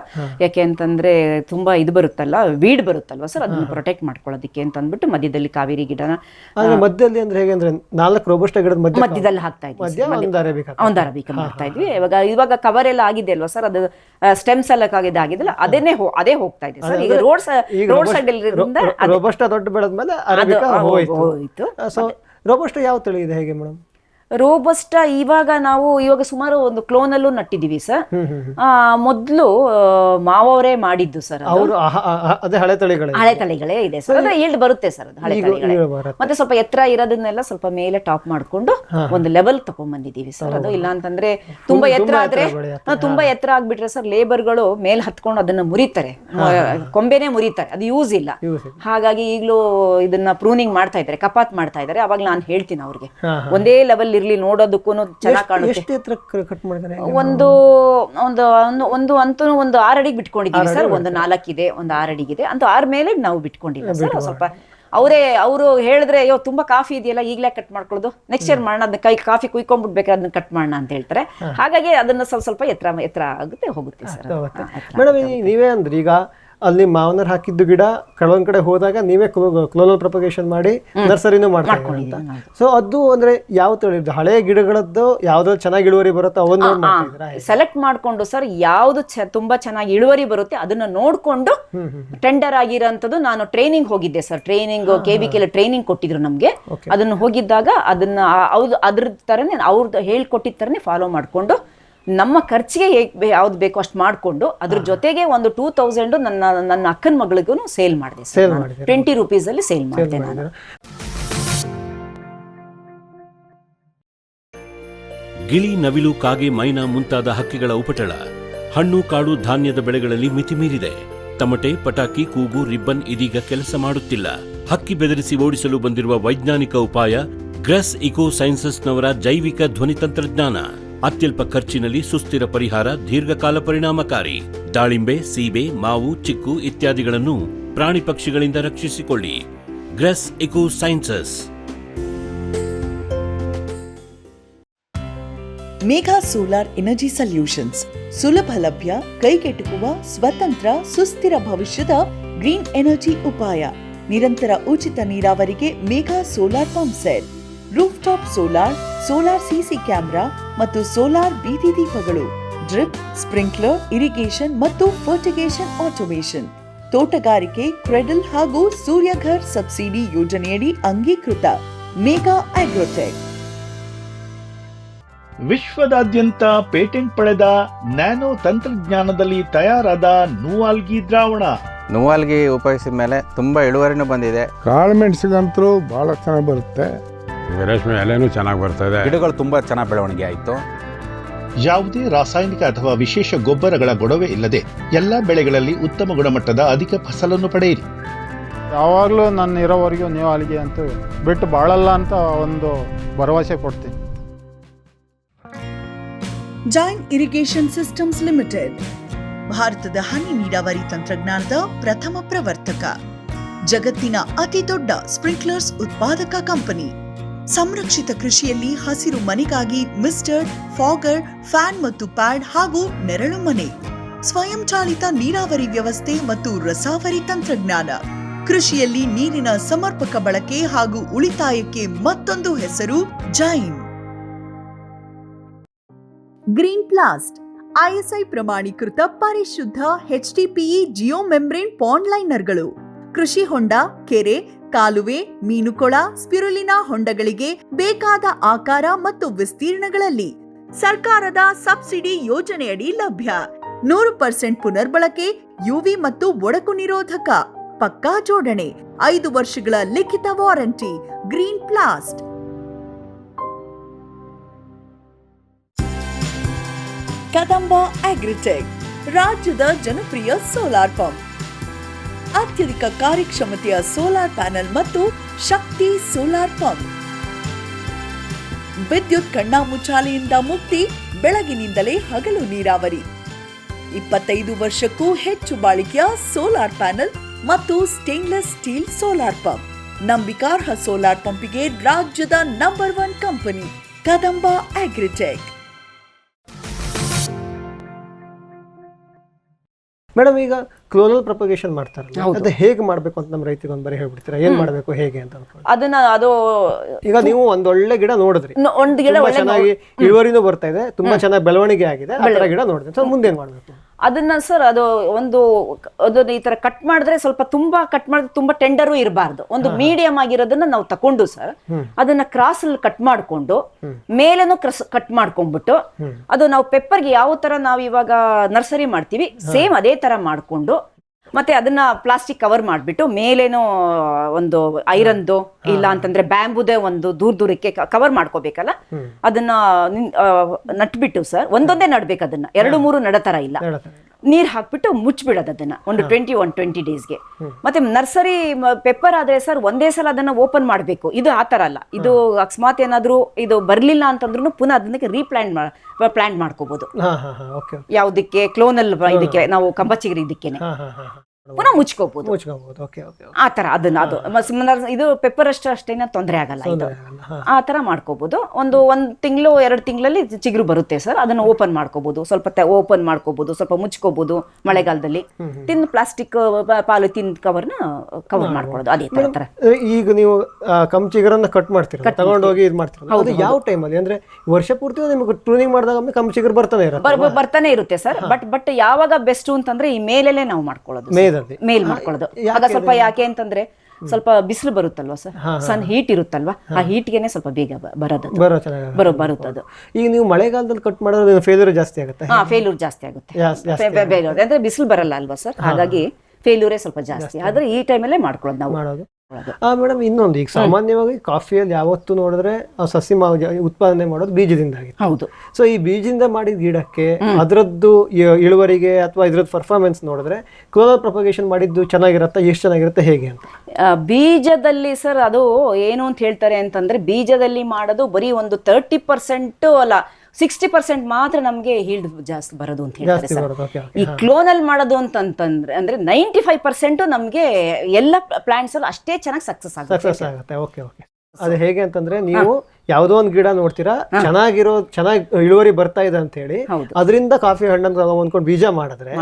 ಯಾಕೆ ಅಂತಂದ್ರೆ ತುಂಬಾ ಇದು ಬರುತ್ತಲ್ಲ, ವೀಡ್ ಬರುತ್ತಲ್ವಾ ಸರ್, ಅದನ್ನ ಪ್ರೊಟೆಕ್ಟ್ ಮಾಡ್ಕೊಳ್ಳೋದಕ್ಕೆ ಅಂತ ಅಂದ್ಬಿಟ್ಟು ಮಧ್ಯದಲ್ಲಿ ಕಾವೇರಿ ಗಿಡನ ಮಧ್ಯದಲ್ಲಿ ಅಂದ್ರೆ ಹೇಗೆ ಅಂದ್ರೆ 4 ರೋಬಸ್ಟಾ ಗಿಡದ ಮಧ್ಯದಲ್ಲಿ ಹಾಕ್ತಾ ಇದ್ವಿ. ಒಂದು ಅರೇಬಿಕಾ ಮಾಡ್ತಾ ಇದ್ವಿ. ಇವಾಗ ಕವರ್ ಎಲ್ಲ ಆಗಿದೆ ಅಲ್ವಾ ಸರ್, ಅದು ಸ್ಟೆಮ್ಸ್ ಎಲ್ಲ ಆಗಿದೆಲ್ಲ ಅದೇ ಹೋಗ್ತಾ ಇದೆ ಸರ್. ಈಗ ರೋಡ್ ಸೈಡ್ ರೋಬಸ್ಟಾ ದೊಡ್ಡ ಬೆಳೆದ್ಮೇಲೆ ಅರೇಬಿಕಾ ಹೋಯ್ತು. ಸೊ ರೋಬಸ್ಟಾ ಯಾವ ತಳಿ ಇದೆ, ಹೇಗೆ ಮೇಡಮ್? ರೋಬಸ್ಟಾ ಇವಾಗ ಸುಮಾರು ಒಂದು ಕ್ಲೋನಲ್ಲೂ ನಟ್ಟಿದೀವಿ ಸರ್. ಮೊದಲು ಮಾವವರೇ ಮಾಡಿದ್ದು ಸರ್, ಹಳೆ ತಳಿಗಳೇ ಇದೆ ಸರ್. ಅದು ಈಲ್ಡ್ ಬರುತ್ತೆ ಸರ್, ಅದು ಹಳೆ ತಳಿಗಳೇ. ಮತ್ತೆ ಸ್ವಲ್ಪ ಎತ್ತರ ಇರೋದನ್ನೆಲ್ಲ ಸ್ವಲ್ಪ ಮೇಲೆ ಟಾಪ್ ಮಾಡ್ಕೊಂಡು ಒಂದು ಲೆವೆಲ್ ತಗೊಂಡ್ ಬಂದಿದೀವಿ ಸರ್. ಅದು ಇಲ್ಲ ಅಂತಂದ್ರೆ ತುಂಬಾ ಎತ್ತರ ಆಗ್ಬಿಟ್ರೆ ಸರ್ ಲೇಬರ್ಗಳು ಮೇಲೆ ಹತ್ಕೊಂಡು ಅದನ್ನ ಮುರಿತಾರೆ, ಕೊಂಬೆನೆ ಮುರಿತಾರೆ, ಅದು ಯೂಸ್ ಇಲ್ಲ. ಹಾಗಾಗಿ ಈಗಲೂ ಇದನ್ನ ಪ್ರೂನಿಂಗ್ ಮಾಡ್ತಾ ಇದ್ದಾರೆ, ಕಪಾತ್ ಮಾಡ್ತಾ ಇದ್ದಾರೆ. ಅವಾಗ ನಾನು ಹೇಳ್ತೀನಿ ಅವ್ರಿಗೆ, ಒಂದೇ ಲೆವೆಲ್ ಇರ್ಲಿ, ನೋಡೋದಕ್ಕೂ ಚೆನ್ನಾಗಿ ಕಾಣುತ್ತೆ. ಒಂದು ಅಂತೂ ಒಂದು 6 ಅಡಿಗೆ ಬಿಟ್ಕೊಂಡಿದೀವಿ ಸರ್. ಒಂದು 4 ಇದೆ, ಒಂದು 6 ಅಡಿಗಿದೆ ಅಂತ 6 ಮೇಲೆ ನಾವು ಬಿಟ್ಕೊಂಡಿಲ್ಲ ಸರ್. ಸ್ವಲ್ಪ ಅವರು ಹೇಳಿದ್ರೆ ಅಯ್ಯೋ ತುಂಬಾ ಕಾಫಿ ಇದೆಯಲ್ಲ ಈಗಲೇ ಕಟ್ ಮಾಡ್ಕೊಳ್ಳೋದು, ನೆಕ್ಸ್ಟ್ ಇಯರ್ ಮಾಡೋಣ, ಅದನ್ನ ಕಾಫಿ ಕುಯ್ಕೊಂಡ್ಬಿಡ್ಬೇಕಾದ್ರೆ ಅದನ್ನ ಕಟ್ ಮಾಡೋಣ ಅಂತ ಹೇಳ್ತಾರೆ. ಹಾಗಾಗಿ ಅದನ್ನ ಸ್ವಲ್ಪ ಎತ್ತರ ಆಗುತ್ತೆ ಹೋಗುತ್ತೆ ಸರ್. ಮೇಡಮ್ ನೀವೇ ಅಂದ್ರೆ ಈಗ ಅಲ್ಲಿ ಮಾವನರ್ ಹಾಕಿದ್ದು ಗಿಡ ಕೆಲವೊಂದ್ ಕಡೆ ಹೋದಾಗ ನೀವೇ ಕ್ಲೋನಲ್ ಪ್ರೊಪಗೇಷನ್ ಮಾಡಿ ನರ್ಸರಿನೂ ಮಾಡ್ಕೊಂಡು. ಸೊ ಅದು ಅಂದ್ರೆ ಯಾವ ತಳಿ ಹಳೆ ಗಿಡಗಳದ್ದು ಯಾವ್ದಾದ್ರು ಚೆನ್ನಾಗಿ ಇಳುವರಿ ಬರುತ್ತೋ ಅವನ್ನ ಸೆಲೆಕ್ಟ್ ಮಾಡ್ಕೊಂಡು ಸರ್ ಯಾವ್ದು ತುಂಬಾ ಚೆನ್ನಾಗಿ ಇಳುವರಿ ಬರುತ್ತೆ ಅದನ್ನ ನೋಡ್ಕೊಂಡು ಟೆಂಡರ್ ಆಗಿರೋಂಥದ್ದು. ನಾನು ಟ್ರೈನಿಂಗ್ ಹೋಗಿದ್ದೆ ಸರ್, ಟ್ರೈನಿಂಗ್ KVK ಟ್ರೈನಿಂಗ್ ಕೊಟ್ಟಿದ್ರು ನಮ್ಗೆ. ಅದನ್ನ ಹೋಗಿದ್ದಾಗ ಅದನ್ನ ಅದ್ರ ತರನೇ ಅವ್ರದ್ದು ಹೇಳ್ಕೊಟ್ಟಿದ ತರನೇ ಫಾಲೋ ಮಾಡ್ಕೊಂಡು ನಮ್ಮ ಖರ್ಚಿಗೆ ಯಾವ್ದು ಬೇಕೋ ಅಷ್ಟು ಮಾಡಿಕೊಂಡು ಅದ್ರ ಜೊತೆಗೆ ಒಂದು 2000 ನನ್ನ ಅಕ್ಕನ ಮಗಳಿಗೂ ಸೇಲ್ ಮಾಡಿದೆ ಸರ್. 20 ರೂಪೀಸಲ್ಲಿ ಸೇಲ್ ಮಾಡಿದೆ ನಾನು. ಗಿಳಿ, ನವಿಲು, ಕಾಗೆ, ಮೈನಾ ಮುಂತಾದ ಹಕ್ಕಿಗಳ ಉಪಟಳ ಹಣ್ಣು ಕಾಡು ಧಾನ್ಯದ ಬೆಳೆಗಳಲ್ಲಿ ಮಿತಿ ಮೀರಿದೆ. ತಮಟೆ, ಪಟಾಕಿ, ಕೂಗು, ರಿಬ್ಬನ್ ಇದೀಗ ಕೆಲಸ ಮಾಡುತ್ತಿಲ್ಲ. ಹಕ್ಕಿ ಬೆದರಿಸಿ ಓಡಿಸಲು ಬಂದಿರುವ ವೈಜ್ಞಾನಿಕ ಉಪಾಯ ಗ್ರೆಸ್ ಇಕೋ ಸೈನ್ಸಸ್ನವರ ಜೈವಿಕ ಧ್ವನಿ ತಂತ್ರಜ್ಞಾನ. ಅತ್ಯಲ್ಪ ಖರ್ಚಿನಲ್ಲಿ ಸುಸ್ಥಿರ ಪರಿಹಾರ, ದೀರ್ಘಕಾಲ ಪರಿಣಾಮಕಾರಿ. ದಾಳಿಂಬೆ, ಸೀಬೆ, ಮಾವು, ಚಿಕ್ಕು ಇತ್ಯಾದಿಗಳನ್ನು ಪ್ರಾಣಿ ಪಕ್ಷಿಗಳಿಂದ ರಕ್ಷಿಸಿಕೊಳ್ಳಿ. Gress eco sciences. Megha solar energy solutions ಸುಲಭ ಲಭ್ಯ, ಕೈಗೆಟುಕುವ, ಸ್ವತಂತ್ರ, ಸುಸ್ಥಿರ ಭವಿಷ್ಯದ ಗ್ರೀನ್ ಎನರ್ಜಿ ಉಪಾಯ. ನಿರಂತರ ಉಚಿತ ನೀರಾವರಿಗೆ Megha solar pump set, roof top solar, solar CC camera ಮತ್ತು ಸೋಲಾರ್ ಬೀದಿ ದೀಪಗಳು, ಡ್ರಿಪ್, ಸ್ಪ್ರಿಂಕ್ಲರ್, ಇರಿಗೇಷನ್ ಮತ್ತು ಫರ್ಟಿಗೇಷನ್ ಆಟೋಮೇಷನ್, ತೋಟಗಾರಿಕೆ, ಕ್ರೆಡಲ್ ಹಾಗೂ ಸೂರ್ಯಘರ್ ಸಬ್ಸಿಡಿ ಯೋಜನೆಯಡಿ ಅಂಗೀಕೃತ. ಮೇಘಾ ಆಗ್ರೋಟೆಕ್. ವಿಶ್ವದಾದ್ಯಂತ ಪೇಟೆಂಟ್ ಪಡೆದ ನ್ಯಾನೋ ತಂತ್ರಜ್ಞಾನದಲ್ಲಿ ತಯಾರಾದ ನೂವಾಲ್ಗಿ ದ್ರಾವಣ. ನೂವಾಲ್ಗಿ ಉಪಯೋಗಿಸಿದ ಮೇಲೆ ತುಂಬಾ ಇಳುವರಿನೂ ಬಂದಿದೆ. ಕಾಳು ಮೆಣಸಿಗಂತೂ ಬಹಳ ಚೆನ್ನಾಗಿ ಬರುತ್ತೆ, ರೇಷ್ಮೆ ಎಲೆನೂ ಚೆನ್ನಾಗಿ ಬರ್ತದೆ, ಗಿಡಗಳು ತುಂಬಾ ಚೆನ್ನಾಗಿ ಬೆಳವಣಿಗೆ ಆಯಿತು. ಯಾವುದೇ ರಾಸಾಯನಿಕ ಅಥವಾ ವಿಶೇಷ ಗೊಬ್ಬರಗಳ ಗೊಡವೆ ಇಲ್ಲದೆ ಎಲ್ಲ ಬೆಳೆಗಳಲ್ಲಿ ಉತ್ತಮ ಗುಣಮಟ್ಟದ ಅಧಿಕ ಫಸಲನ್ನು ಪಡೆಯಿರಿ. ಯಾವಾಗಲೂ ನನ್ನ ಇರೋವರೆಗೂ ನೀವು ಅಲ್ಲಿಗೆ ಅಂತೂ ಬಿಟ್ಟು ಬಾಳಲ್ಲ ಅಂತ ಒಂದು ಭರವಸೆ ಕೊಡ್ತೀನಿ. ಜೈನ್ ಇರಿಗೇಷನ್ ಸಿಸ್ಟಮ್ಸ್ ಲಿಮಿಟೆಡ್ ಭಾರತದ ಹನಿ ನೀರಾವರಿ ತಂತ್ರಜ್ಞಾನದ ಪ್ರಥಮ ಪ್ರವರ್ತಕ, ಜಗತ್ತಿನ ಅತಿ ದೊಡ್ಡ ಸ್ಪ್ರಿಂಕ್ಲರ್ಸ್ ಉತ್ಪಾದಕ ಕಂಪನಿ. ಸಂರಕ್ಷಿತ ಕೃಷಿಯಲ್ಲಿ ಹಸಿರು ಮನೆಗಾಗಿ ಮಿಸ್ಟರ್, ಫಾಗರ್, ಫ್ಯಾನ್ ಮತ್ತು ಪ್ಯಾಡ್ ಹಾಗೂ ನೆರಳು ಮನೆ, ಸ್ವಯಂ ಚಾಲಿತ ನೀರಾವರಿ ವ್ಯವಸ್ಥೆ ಮತ್ತು ರಸಾವರಿ ತಂತ್ರಜ್ಞಾನ. ಕೃಷಿಯಲ್ಲಿ ನೀರಿನ ಸಮರ್ಪಕ ಬಳಕೆ ಹಾಗೂ ಉಳಿತಾಯಕ್ಕೆ ಮತ್ತೊಂದು ಹೆಸರು ಜೈನ್. ಗ್ರೀನ್ ಪ್ಲಾಸ್ಟ್ ISI ಪ್ರಮಾಣೀಕೃತ ಪರಿಶುದ್ಧ HDPE ಜಿಯೋ ಮೆಂಬ್ರೇನ್ ಪಾಂಡ್ ಲೈನರ್ಗಳು. ಕೃಷಿ ಹೊಂಡ, ಕೆರೆ, ಕಾಲುವೆ, ಮೀನುಕೊಳ, ಸ್ಪಿರುಲಿನಾ ಹೊಂಡಗಳಿಗೆ ಬೇಕಾದ ಆಕಾರ ಮತ್ತು ವಿಸ್ತೀರ್ಣಗಳಲ್ಲಿ ಸರ್ಕಾರದ ಸಬ್ಸಿಡಿ ಯೋಜನೆಯಡಿ ಲಭ್ಯ. 100% ಪುನರ್ಬಳಕೆ, UV ಮತ್ತು ಒಡಕು ನಿರೋಧಕ, ಪಕ್ಕಾ ಜೋಡಣೆ, 5 ವರ್ಷಗಳ ಲಿಖಿತ ವಾರಂಟಿ. ಗ್ರೀನ್ ಪ್ಲಾಸ್ಟ್. ಕದಂಬ ಅಗ್ರಿಟೆಕ್ ರಾಜ್ಯದ ಜನಪ್ರಿಯ ಸೋಲಾರ್ ಪಂಪ್. ಅತ್ಯಧಿಕ ಕಾರ್ಯಕ್ಷಮತೆಯ ಸೋಲಾರ್ ಪ್ಯಾನೆಲ್ ಮತ್ತು ಶಕ್ತಿ ಸೋಲಾರ್ ಪಂಪ್. ವಿದ್ಯುತ್ ಕಣ್ಣಾಮುಚ್ಚಾಲೆಯಿಂದ ಮುಕ್ತಿ, ಬೆಳಗಿನಿಂದಲೇ ಹಗಲು ನೀರಾವರಿ. 25 ವರ್ಷಕ್ಕೂ ಹೆಚ್ಚು ಬಾಳಿಕೆಯ ಸೋಲಾರ್ ಪ್ಯಾನೆಲ್ ಮತ್ತು ಸ್ಟೇನ್ಲೆಸ್ ಸ್ಟೀಲ್ ಸೋಲಾರ್ ಪಂಪ್. ನಂಬಿಕಾರ್ಹ ಸೋಲಾರ್ ಪಂಪಿಗೆ ರಾಜ್ಯದ number 1 company Kadamba agritech. Madam, ಈಗ ಕ್ಲೋನಲ್ ಪ್ರೊಪಗೇಷನ್ ಮಾಡ್ತಾರಲ್ಲ, ಅದು ಹೇಗೆ ಮಾಡಬೇಕು ಅಂತ ನಮ್ಮ ರೈತರಿಗೆ ಒಂದು ಬರೀ ಹೇಳ್ಬಿಡ್ತೀರಾ? ಏನ್ ಮಾಡಬೇಕು, ಹೇಗೆ ಅಂತ ಅನ್ಕೊಂಡು. ಅದು ಈಗ ನೀವು ಒಂದೊಳ್ಳೆ ಗಿಡ ನೋಡಿದ್ರಿ, ಒಂದು ಗಿಡ ಚೆನ್ನಾಗಿ ಇಳುವರಿನೂ ಬರ್ತಾ ಇದೆ, ತುಂಬಾ ಚೆನ್ನಾಗಿ ಬೆಳವಣಿಗೆ ಆಗಿದೆ, ಆ ತರ ಗಿಡ ನೋಡಿದ್ರೆ ಸೊ ಮುಂದೇನ್ ಮಾಡ್ಬೇಕು? ಅದನ್ನ ಸರ್ ಅದನ್ನ ಈ ತರ ಕಟ್ ಮಾಡಿದ್ರೆ ಸ್ವಲ್ಪ ತುಂಬಾ ಕಟ್ ಮಾಡಿದ್ರೆ ತುಂಬಾ ಟೆಂಡರು ಇರಬಾರ್ದು. ಒಂದು ಮೀಡಿಯಂ ಆಗಿರೋದನ್ನ ನಾವು ತಕೊಂಡು ಸರ್ ಅದನ್ನ ಕ್ರಾಸ್ ಅಲ್ಲಿ ಕಟ್ ಮಾಡ್ಕೊಂಡು ಮೇಲೇನು ಕಟ್ ಮಾಡ್ಕೊಂಡ್ಬಿಟ್ಟು ಅದು ನಾವು ಪೆಪ್ಪರ್ಗೆ ಯಾವ ತರ ನಾವು ಇವಾಗ ನರ್ಸರಿ ಮಾಡ್ತೀವಿ ಸೇಮ್ ಅದೇ ತರ ಮಾಡ್ಕೊಂಡು ಮತ್ತೆ ಅದನ್ನ ಪ್ಲಾಸ್ಟಿಕ್ ಕವರ್ ಮಾಡ್ಬಿಟ್ಟು ಮೇಲೇನೋ ಒಂದು ಐರನ್ದು ಇಲ್ಲ ಅಂತಂದ್ರೆ ಬ್ಯಾಂಬುದೇ ಒಂದು ದೂರಕ್ಕೆ ಕವರ್ ಮಾಡ್ಕೋಬೇಕಲ್ಲ, ಅದನ್ನ ನಟ್ಬಿಟ್ಟು ಸರ್ ಒಂದೊಂದೇ ನಡ್ಬೇಕು, ಅದನ್ನ 2-3 ನಡತರ ಇಲ್ಲ, ನೀರ್ ಹಾಕ್ಬಿಟ್ಟು ಮುಚ್ಬಿಡೋದು ಅದನ್ನ ಒಂದು 20 ಡೇಸ್ಗೆ. ಮತ್ತೆ ನರ್ಸರಿ ಪೆಪ್ಪರ್ ಆದ್ರೆ ಸರ್ ಒಂದೇ ಸಲ ಅದನ್ನ ಓಪನ್ ಮಾಡ್ಬೇಕು. ಇದು ಆತರ ಅಲ್ಲ, ಇದು ಅಕಸ್ಮಾತ್ ಏನಾದ್ರು ಇದು ಬರ್ಲಿಲ್ಲ ಅಂತಂದ್ರೂ ಪುನಃ ಅದನ್ನ ಪ್ಲಾಂಟ್ ಮಾಡ್ಕೋಬಹುದು. ಯಾವ್ದಕ್ಕೆ ಕ್ಲೋನಲ್ ಇದಕ್ಕೆ ನಾವು ಕಂಬಚಿಗರಿ ಇದಕ್ಕೇನೆ ಪುನಃ ಮುಚ್ಕೋಬಹುದು. ಮುಚ್ಕೋಬಹುದು. Okay okay. ಆ ಥರ ಅದನ್ನ ಅದು ಇದು ಪೆಪ್ಪರ್ ಅಷ್ಟೇನ ತೊಂದರೆ ಆಗಲ್ಲ, ಇದು ಆ ಥರ ಮಾಡ್ಕೋಬಹುದು. ಒಂದು ತಿಂಗಳು 2 ತಿಂಗಳಲ್ಲಿ ಚಿಗುರು ಬರುತ್ತೆ ಸರ್. ಅದನ್ನು ಓಪನ್ ಮಾಡ್ಕೋಬಹುದು, ಸ್ವಲ್ಪ ಓಪನ್ ಮಾಡ್ಕೋಬಹುದು, ಸ್ವಲ್ಪ ಮುಚ್ಕೋಬಹುದು. ಮಳೆಗಾಲದಲ್ಲಿ ಪ್ಲಾಸ್ಟಿಕ್ ಪಾಲಿಥೀನ್ ಕವರ್ ಮಾಡ್ಕೊಳ್ಳೋದು ಅದೇ ತರ. ಈಗ ನೀವು ಕಮ್ ಚಿಗುರನ್ನ ಕಟ್ ಮಾಡ್ತೀರಾ, ತಗೊಂಡೋಗಿ ಇದು ಮಾಡ್ತೀರಾ, ಅದು ಯಾವ ಟೈಮಲ್ಲಿ ಅಂದ್ರೆ ವರ್ಷ ಪೂರ್ತಿ ನಿಮಗೆ ಟ್ರೂನಿಂಗ್ ಮಾಡಿದಾಗ ಕಮ್ ಚಿಗುರು ಬರ್ತಾನೆ ಇರುತ್ತೆ ಸರ್. ಬಟ್ ಯಾವಾಗ ಬೆಸ್ಟ್ ಅಂತಂದ್ರೆ ಈ ಮೇಲೆಲ್ಲೇ ನಾವು ಮಾಡ್ಕೊಳ್ಳೋದು, ಮೇಲ್ ಮಾಡ್ಕೊಳ್ಳೋದು. ಆಗ ಸ್ವಲ್ಪ ಯಾಕೆ ಅಂತಂದ್ರೆ ಸ್ವಲ್ಪ ಬಿಸಿಲು ಬರುತ್ತಲ್ವಾ ಸರ್, ಸನ್ ಹೀಟ್ ಇರುತ್ತಲ್ವಾ, ಆ ಹೀಟ್ಗೆನೆ ಸ್ವಲ್ಪ ಬೇಗ ಬರುತ್ತದು. ಈಗ ನೀವು ಮಳೆಗಾಲದಲ್ಲಿ ಕಟ್ ಮಾಡಿದ್ರೆ ಫೇಲ್ಯೂರ್ ಜಾಸ್ತಿ ಆಗುತ್ತೆ. ಫೇಲ್ಯೂರ್ ಜಾಸ್ತಿ ಆಗುತ್ತೆ ಅಂದ್ರೆ ಬಿಸಿಲು ಬರಲ್ಲ ಅಲ್ವಾ ಸರ್, ಹಾಗಾಗಿ ಫೇಲ್ಯೂರೇ ಸ್ವಲ್ಪ ಜಾಸ್ತಿ. ಆದ್ರೆ ಈ ಟೈಮಲ್ಲೇ ಮಾಡ್ಕೊಳ್ಳೋದು ನಾವು ಮಾಡೋದು. ಮೇಡಮ್ ಇನ್ನೊಂದು, ಈಗ ಸಾಮಾನ್ಯವಾಗಿ ಕಾಫಿಯಲ್ಲಿ ಯಾವತ್ತು ನೋಡಿದ್ರೆ ಸಸಿ ಉತ್ಪಾದನೆ ಮಾಡೋದು ಬೀಜದಿಂದಾಗಿ. ಹೌದು. ಸೊ ಈ ಬೀಜದಿಂದ ಮಾಡಿದ ಗಿಡಕ್ಕೆ ಅದರದ್ದು ಇಳುವರಿಗೆ ಅಥವಾ ಇದ್ರದ್ದು ಪರ್ಫಾರ್ಮೆನ್ಸ್ ನೋಡಿದ್ರೆ ಕ್ಲೋನಲ್ ಪ್ರೊಪಗೇಷನ್ ಮಾಡಿದ್ದು ಚೆನ್ನಾಗಿರುತ್ತೆ, ಎಷ್ಟು ಚೆನ್ನಾಗಿರುತ್ತೆ ಹೇಗೆ ಅಂತ? ಬೀಜದಲ್ಲಿ ಸರ್ ಅದು ಏನು ಅಂತ ಹೇಳ್ತಾರೆ ಅಂತಂದ್ರೆ, ಬೀಜದಲ್ಲಿ ಮಾಡೋದು ಬರೀ ಒಂದು 30% ಅಲ್ಲ 60% ಮಾತ್ರ ನಮ್ಗೆ ಹೀಲ್ಡ್ ಜಾಸ್ತಿ ಬರೋದು ಅಂತ ಹೇಳ್ತಾರೆ ಸರ್. ಈ ಕ್ಲೋನಲ್ ಮಾಡೋದು ಅಂತಂದ್ರೆ ಅಂದ್ರೆ 95% ನಮ್ಗೆ ಎಲ್ಲ ಪ್ಲಾಂಟ್ಸ್ ಅಲ್ಲಿ ಅಷ್ಟೇ ಚೆನ್ನಾಗಿ ಸಕ್ಸಸ್ ಆಗುತ್ತೆ. Okay okay. ಅದು ಹೇಗೆ ಅಂತಂದ್ರೆ, ನೀವು ಯಾವುದೋ ಒಂದು ಗಿಡ ನೋಡ್ತೀರಾ ಚೆನ್ನಾಗಿ ಇಳುವರಿ ಬರ್ತಾ ಇದೆ ಅಂತ ಹೇಳಿ ಅದರಿಂದ ಕಾಫಿ ಹಣ್ಣನ್ನು ತಗೊಂಡ್ಕೊಂಡು ಬೀಜ ಮಾಡಿದ್ರೆ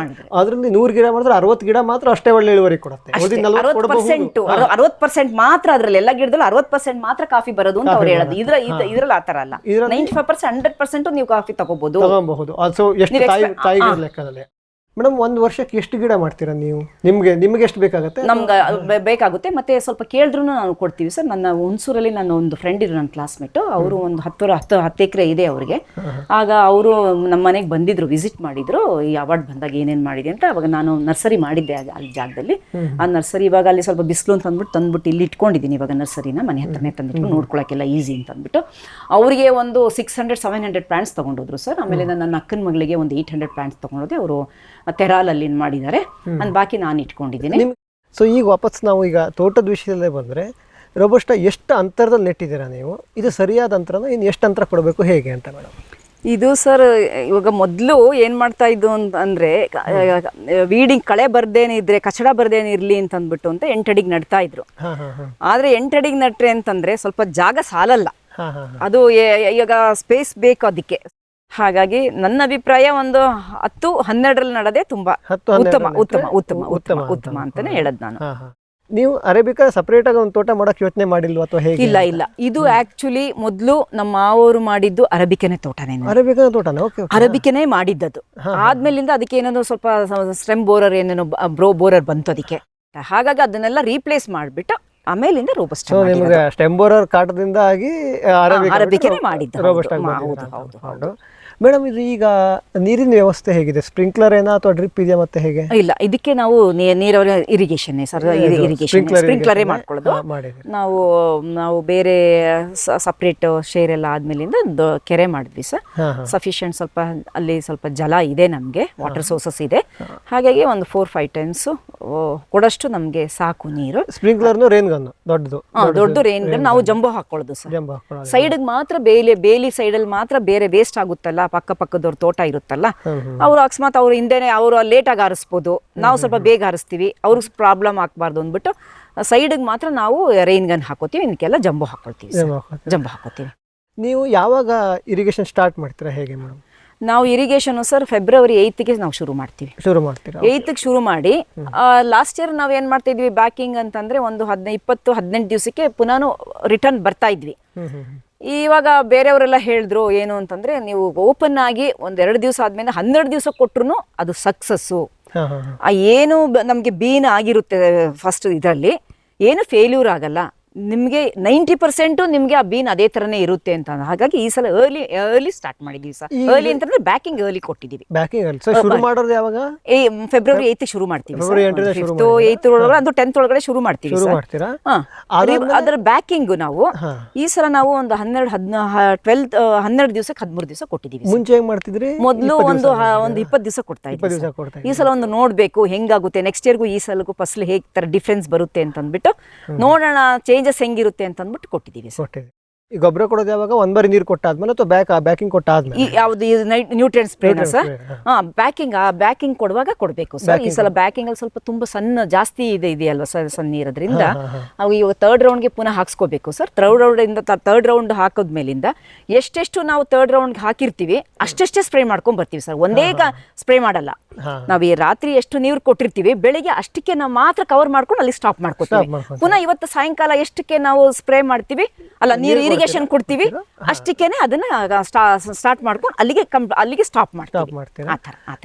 ಅದ್ರಲ್ಲಿ 100 ಗಿಡ ಮಾಡಿದ್ರೆ 60 ಗಿಡ ಮಾತ್ರ ಅಷ್ಟೇ ಒಳ್ಳೆ ಇಳುವರಿ ಕೊಡುತ್ತೆ. 60% ಮಾತ್ರ ಅದ್ರಲ್ಲಿ ಎಲ್ಲ ಗಿಡದಲ್ಲಿ 60% ಮಾತ್ರ ಕಾಫಿ ಬರೋದು ಅಂತ ಅವ್ರು ಹೇಳೋದು. ಇದ್ರಲ್ಲಿ ಆತರ ಅಲ್ಲ, 95% 100% ನೀವು ಕಾಫಿ ತಗೋಬಹುದು. ಅದು ಎಷ್ಟು ತಾಯಿ ಲೆಕ್ಕದಲ್ಲಿ. ಮೇಡಮ್ ಒಂದು ವರ್ಷಕ್ಕೆ ಎಷ್ಟು ಗಿಡ ಮಾಡ್ತೀರಾ ನೀವು? ನಿಮ್ಗೆ ಎಷ್ಟು ಬೇಕಾಗುತ್ತೆ? ನಮ್ಗೆ ಬೇಕಾಗುತ್ತೆ, ಮತ್ತೆ ಸ್ವಲ್ಪ ಕೇಳಿದ್ರು ನಾವು ಕೊಡ್ತೀವಿ ಸರ್. ನನ್ನ ಹುಣಸೂರಲ್ಲಿ ನನ್ನ ಒಂದು ಫ್ರೆಂಡ್ ಇದ್ರು, ನನ್ನ ಕ್ಲಾಸ್ಮೇಟು, ಅವರು ಒಂದು 10 ಎಕರೆ ಇದೆ ಅವ್ರಿಗೆ. ಆಗ ಅವರು ನಮ್ಮ ಮನೆಗೆ ಬಂದಿದ್ರು, ವಿಸಿಟ್ ಮಾಡಿದ್ರು. ಈ ಅವಾರ್ಡ್ ಬಂದಾಗ ಏನೇನು ಮಾಡಿದೆ ಅಂತ. ಅವಾಗ ನಾನು ನರ್ಸರಿ ಮಾಡಿದ್ದೆ ಅಲ್ಲಿ ಜಾಗದಲ್ಲಿ. ಆ ನರ್ಸರಿ ಇವಾಗ ಅಲ್ಲಿ ಸ್ವಲ್ಪ ಬಿಸಿಲು ಅಂತ ತಂದ್ಬಿಟ್ಟು ಇಲ್ಲಿ ಇಟ್ಕೊಂಡಿದ್ದೀನಿ ಇವಾಗ ನರ್ಸರಿನ, ಮನೆ ಹತ್ರನೇ ತಂದ್ಬಿಟ್ಟು ನೋಡ್ಕೊಳಕ್ಕೆಲ್ಲ ಈಸಿ ಅಂತ ಅಂದ್ಬಿಟ್ಟು. ಅವರಿಗೆ ಒಂದು 600-700 ಪ್ಲಾಂಟ್ಸ್ ತಗೊಂಡೋದ್ರು ಸರ್. ಆಮೇಲೆ ನನ್ನ ಅಕ್ಕನ ಮಗಳಿಗೆ ಒಂದು 800 ಪ್ಲಾಂಟ್ಸ್ ತಗೊಂಡೋದೆ. ಅವರು ತೆರಾಲಲ್ಲಿ ಮಾಡಿದ್ದಾರೆ, ಅಂದ್ ಬಾಕಿ ನಾನು ಇಟ್ಕೊಂಡಿದ್ದೀನಿ. ಸೊ ಈಗ ವಾಪಸ್ ನಾವು ಈಗ ತೋಟದ ವಿಷಯದಲ್ಲೇ ಬಂದರೆ, ರೋಬಸ್ಟ ಎಷ್ಟು ಅಂತರದಲ್ಲಿ ನೆಟ್ಟಿದ್ದೀರಾ ನೀವು? ಇದು ಸರಿಯಾದ ಅಂತರನ, ಇನ್ನು ಎಷ್ಟು ಅಂತರ ಕೊಡಬೇಕು ಹೇಗೆ ಅಂತ ಮೇಡಮ್? ಇದು ಸರ್ ಇವಾಗ ಮೊದಲು ಏನು ಮಾಡ್ತಾ ಇದ್ದು ಅಂದರೆ, ವೀಡಿಂಗ್ ಕಳೆ ಬರ್ದೇನಿದ್ರೆ ಕಚಡ ಬರ್ದೇನಿರಲಿ ಅಂತ ಅಂದ್ಬಿಟ್ಟು ಅಂತ 8 ಅಡಿಗೆ ನಡ್ತಾ ಇದ್ರು. ಆದರೆ 8 ಅಡಿಗೆ ನಟ್ರೆ ಅಂತಂದರೆ ಸ್ವಲ್ಪ ಜಾಗ ಸಾಲಲ್ಲ, ಅದು ಈಗ ಸ್ಪೇಸ್ ಬೇಕು ಅದಕ್ಕೆ. ಹಾಗಾಗಿ ನನ್ನ ಅಭಿಪ್ರಾಯ ಒಂದು 10-12 ನಡದೆ ತುಂಬಾ ಉತ್ತಮ ಅಂತಾನೆ ಹೇಳದ್ ನಾನು. ನೀವು ಅರೇಬಿಕಾ ಸಪರೇಟ್ ಆಗಿ ಒಂದು ತೋಟ ಮಾಡಕ್ ಯೋಚನೆ ಮಾಡಿಲ್ವಾ ಅಥವಾ ಹೇಗೆ? ಇಲ್ಲ, ಇದು ಆಕ್ಚುಲಿ ಮೊದಲು ನಮ್ಮ ಮಾವರು ಮಾಡಿದ್ದು ಅರೇಬಿಕನೇ ತೋಟನೇ. ಅರೇಬಿಕನೇ ಮಾಡಿದ್ದದು. ಆದ್ಮೇಲಿಂದ ಅದಕ್ಕೆ ಏನಾದ್ರು ಸ್ವಲ್ಪ ಸ್ಟೆಮ್ ಬೋರರ್ ಏನೇನೋ ಬೋರರ್ ಬಂತು ಅದಕ್ಕೆ. ಹಾಗಾಗಿ ಅದನ್ನೆಲ್ಲ ರೀಪ್ಲೇಸ್ ಮಾಡ್ಬಿಟ್ಟು ಆಮೇಲಿಂದ ರೋಬಸ್ಟ ನಿಮಗೆ ಸ್ಟೆಮ್ ಬೋರರ್ ಕಾಟದಿಂದ ಆಗಿ ಅರೇಬಿಕನೇ ಮಾಡಿದ್ದು. ಹೌದು. ಮೇಡಮ್ ಇದು ಈಗ ನೀರಿನ ವ್ಯವಸ್ಥೆ ಹೇಗಿದೆ? ಸ್ಪ್ರಿಂಕ್ಲರ್ ಏನಾ ಅಥವಾ ಡ್ರಿಪ್ ಇದೆಯಾ ಮತ್ತೆ ಹೇಗೆ? ಇಲ್ಲ, ಇದಕ್ಕೆ ನಾವು ನೀರಾವರಿ ಇರಿಗೇಷನ್ ಸ್ಪ್ರಿಂಕ್ಲರೇ ಮಾಡ್ಕೊಳ್ಳೋದು. ನಾವು ಬೇರೆ ಸಪ್ರೇಟ್ ಶೇರ್ ಎಲ್ಲ ಆದ್ಮೇಲಿಂದ ಕೆರೆ ಮಾಡಿದ್ವಿ ಸರ್. ಸಫಿಷಿಯಂಟ್ ಸ್ವಲ್ಪ ಅಲ್ಲಿ ಸ್ವಲ್ಪ ಜಲ ಇದೆ, ನಮಗೆ ವಾಟರ್ ಸೋರ್ಸಸ್ ಇದೆ. ಹಾಗಾಗಿ ಒಂದು 4-5 ಟೈಮ್ಸ್ ಕೊಡಷ್ಟು ನಮ್ಗೆ ಸಾಕು ನೀರು. ಸ್ಪ್ರಿಂಕ್ಲರ್ ರೇನ್ ಗನ್ ದೊಡ್ಡ ರೇನ್ ಗನ್ ನಾವು ಜಂಬೋ ಹಾಕೊಳ್ಳೋದು ಸರ್. ಸೈಡ್ ಮಾತ್ರ ಬೇಲಿ ಸೈಡಲ್ಲಿ ಮಾತ್ರ ಬೇರೆ ವೇಸ್ಟ್ ಆಗುತ್ತಲ್ಲ, ಪಕ್ಕದವ್ರ ತೋಟ ಇರುತ್ತಲ್ಲ, ಅವ್ರು ಅಕಸ್ಮಾತ್ ಅವ್ರು ಹಿಂದೆನೆ ಅವರು ಲೇಟಾಗಿ ಹಾರಿಸ್ಬೋದು, ನಾವು ಸ್ವಲ್ಪ ಬೇಗ ಹಾರಿಸ್ತೀವಿ, ಅವ್ರಿಗೆ ಪ್ರಾಬ್ಲಮ್ ಆಗ್ಬಾರ್ದು ಅಂದ್ಬಿಟ್ಟು ಸೈಡ್ಗೆ ಮಾತ್ರ ನಾವು ರೈನ್ ಗನ್ ಹಾಕೋತೀವಿ, ಇದಕ್ಕೆಲ್ಲ ಜಂಬೋ ಹಾಕೋತೀವಿ. ನೀವು ಯಾವಾಗ ಇರಿಗೇಷನ್ ಸ್ಟಾರ್ಟ್ ಮಾಡ್ತೀರಾ, ಹೇಗೆ ಮೇಡಮ್? ನಾವು ಇರಿಗೇಷನ್ ಸರ್ ಫೆಬ್ರವರಿ 8ಗೆ ನಾವು ಶುರು ಮಾಡ್ತೀವಿ. 8ಗೆ ಶುರು ಮಾಡಿ ಲಾಸ್ಟ್ ಇಯರ್ ನಾವು ಏನು ಮಾಡ್ತಾ ಇದ್ವಿ, ಬ್ಯಾಕಿಂಗ್ ಅಂತಂದ್ರೆ ಒಂದು 20-18 ದಿವಸಕ್ಕೆ ಪುನಃ ರಿಟರ್ನ್ ಬರ್ತಾ ಇದ್ವಿ. ಇವಾಗ ಬೇರೆಯವರೆಲ್ಲ ಹೇಳಿದ್ರು ಏನು ಅಂತಂದ್ರೆ, ನೀವು ಓಪನ್ ಆಗಿ 1-2 ದಿವಸ ಆದ್ಮೇಲೆ 12 ದಿವಸ ಕೊಟ್ರು ಅದು ಸಕ್ಸಸ್ಸು. ಏನು ನಮಗೆ ಬೀನ್ ಆಗಿರುತ್ತೆ ಫಸ್ಟ್ ಇದರಲ್ಲಿ, ಏನು ಫೇಲ್ಯೂರ್ ಆಗಲ್ಲ ನಿಮಗೆ. 90% ನಿಮಗೆ ಆ ಬೀನ್ ಅದೇ ತರನೇ ಇರುತ್ತೆ ಅಂತ. ಹಾಗಾಗಿ ಈ ಸಲ ಅರ್ಲಿ ಸ್ಟಾರ್ಟ್ ಮಾಡಿದ್ವಿ ಸರ್. ಅರ್ಲಿ ಅಂತಂದ್ರೆ ಬ್ಯಾಕಿಂಗ್ ಅರ್ಲಿ ಕೊಟ್ಟಿದ್ದೀವಿ. ಫೆಬ್ರವರಿ 8 ಶುರು ಮಾಡ್ತೀವಿ. 8 ಒಳಗಡೆ ಅದು 10th ಒಳಗಡೆ ಶುರು ಮಾಡ್ತೀವಿ. ಅದರ ಬ್ಯಾಕಿಂಗ್ ನಾವು ಈ ಸಲ ನಾವು ಒಂದು 12 ದಿವಸಕ್ಕೆ 13 ದಿವಸ ಕೊಟ್ಟಿದ್ದೀವಿ. ಮುಂಚೆ ಮಾಡ್ತಿದ್ರಿ? ಮೊದಲು ಒಂದು 20 ದಿವಸ ಕೊಡ್ತಾ ಇದ್ದೀವಿ. ಈ ಸಲ ಒಂದು ನೋಡ್ಬೇಕು ಹೆಂಗಾಗುತ್ತೆ, ನೆಕ್ಸ್ಟ್ ಇಯರ್ಗೂ ಈ ಸಲಗೂ ಫಸಲು ಹೇಗೆ ತರ ಡಿಫ್ರೆನ್ಸ್ ಬರುತ್ತೆ ಅಂತ ಅಂದ್ಬಿಟ್ಟು ನೋಡೋಣ, ಚೇಂಜಸ್ ಹೆಂಗಿರುತ್ತೆ ಅಂತ ಅಂದ್ಬಿಟ್ಟು ಕೊಟ್ಟಿದ್ದೀವಿ. ಈ ಗೊಬ್ಬರ ಕೊಡೋದು ಯಾವಾಗ ಒಂದ್ ಬಾರಿ ನೀರು ಕೊಟ್ಟಾದ್ಮೇಲೆ ಅಥವಾ ಬ್ಯಾಕಿಂಗ್ ಕೊಟ್ಟಾದ್ಮೇಲೆ? ಯಾವ್ದು ನ್ಯೂಟ್ರಿಯೆಂಟ್ ಸ್ಪ್ರೇನ ಸರ್? ಬ್ಯಾಕಿಂಗ್ ಕೊಡುವಾಗ ಕೊಡಬೇಕು ಸರ್. ಈ ಸಲ ಬ್ಯಾಕಿಂಗ್ ಅಲ್ಲಿ ಸ್ವಲ್ಪ ತುಂಬಾ ಸಣ್ಣ ಜಾಸ್ತಿ ಇದೆಯಲ್ವಾ ಸರ್, ಸಣ್ಣ ಇರೋದ್ರಿಂದ ಅವು ಇವಾಗ ಥರ್ಡ್ ರೌಂಡ್ಗೆ ಪುನಃ ಹಾಕ್ಸ್ಕೋಬೇಕು ಸರ್. ಥರ್ಡ್ ರೌಂಡ್ ಹಾಕೋದ್ಮೇಲಿಂದ ಎಷ್ಟೆಷ್ಟು ನಾವು ಥರ್ಡ್ ರೌಂಡ್ಗೆ ಹಾಕಿರ್ತೀವಿ ಅಷ್ಟೆಷ್ಟೇ ಸ್ಪ್ರೇ ಮಾಡ್ಕೊಂಡ್ ಬರ್ತೀವಿ ಸರ್. ಒಂದೇ ಸ್ಪ್ರೇ ಮಾಡಲ್ಲ. ನಾವು ಈ ರಾತ್ರಿ ಎಷ್ಟು ನೀರು ಕೊಟ್ಟಿರ್ತೀವಿ ಬೆಳಿಗ್ಗೆ ಅಷ್ಟಕ್ಕೆ ನಾವು ಮಾತ್ರ ಕವರ್ ಮಾಡ್ಕೊಂಡು ಅಲ್ಲಿ ಸ್ಟಾಪ್ ಮಾಡ್ಕೊತೀವಿ. ಪುನಃ ಇವತ್ತು ಸಾಯಂಕಾಲ ಎಷ್ಟಕ್ಕೆ ನಾವು ಸ್ಪ್ರೇ ಮಾಡ್ತೀವಿ ಅಲ್ಲ ನೀರು ಇರಿಗೇಷನ್ ಕೊಡ್ತೀವಿ ಅಷ್ಟಕ್ಕೇನೆ ಅದನ್ನ ಸ್ಟಾರ್ಟ್ ಮಾಡ್ಕೊಂಡು ಅಲ್ಲಿಗೆ ಸ್ಟಾಪ್ ಮಾಡ್ತೀವಿ.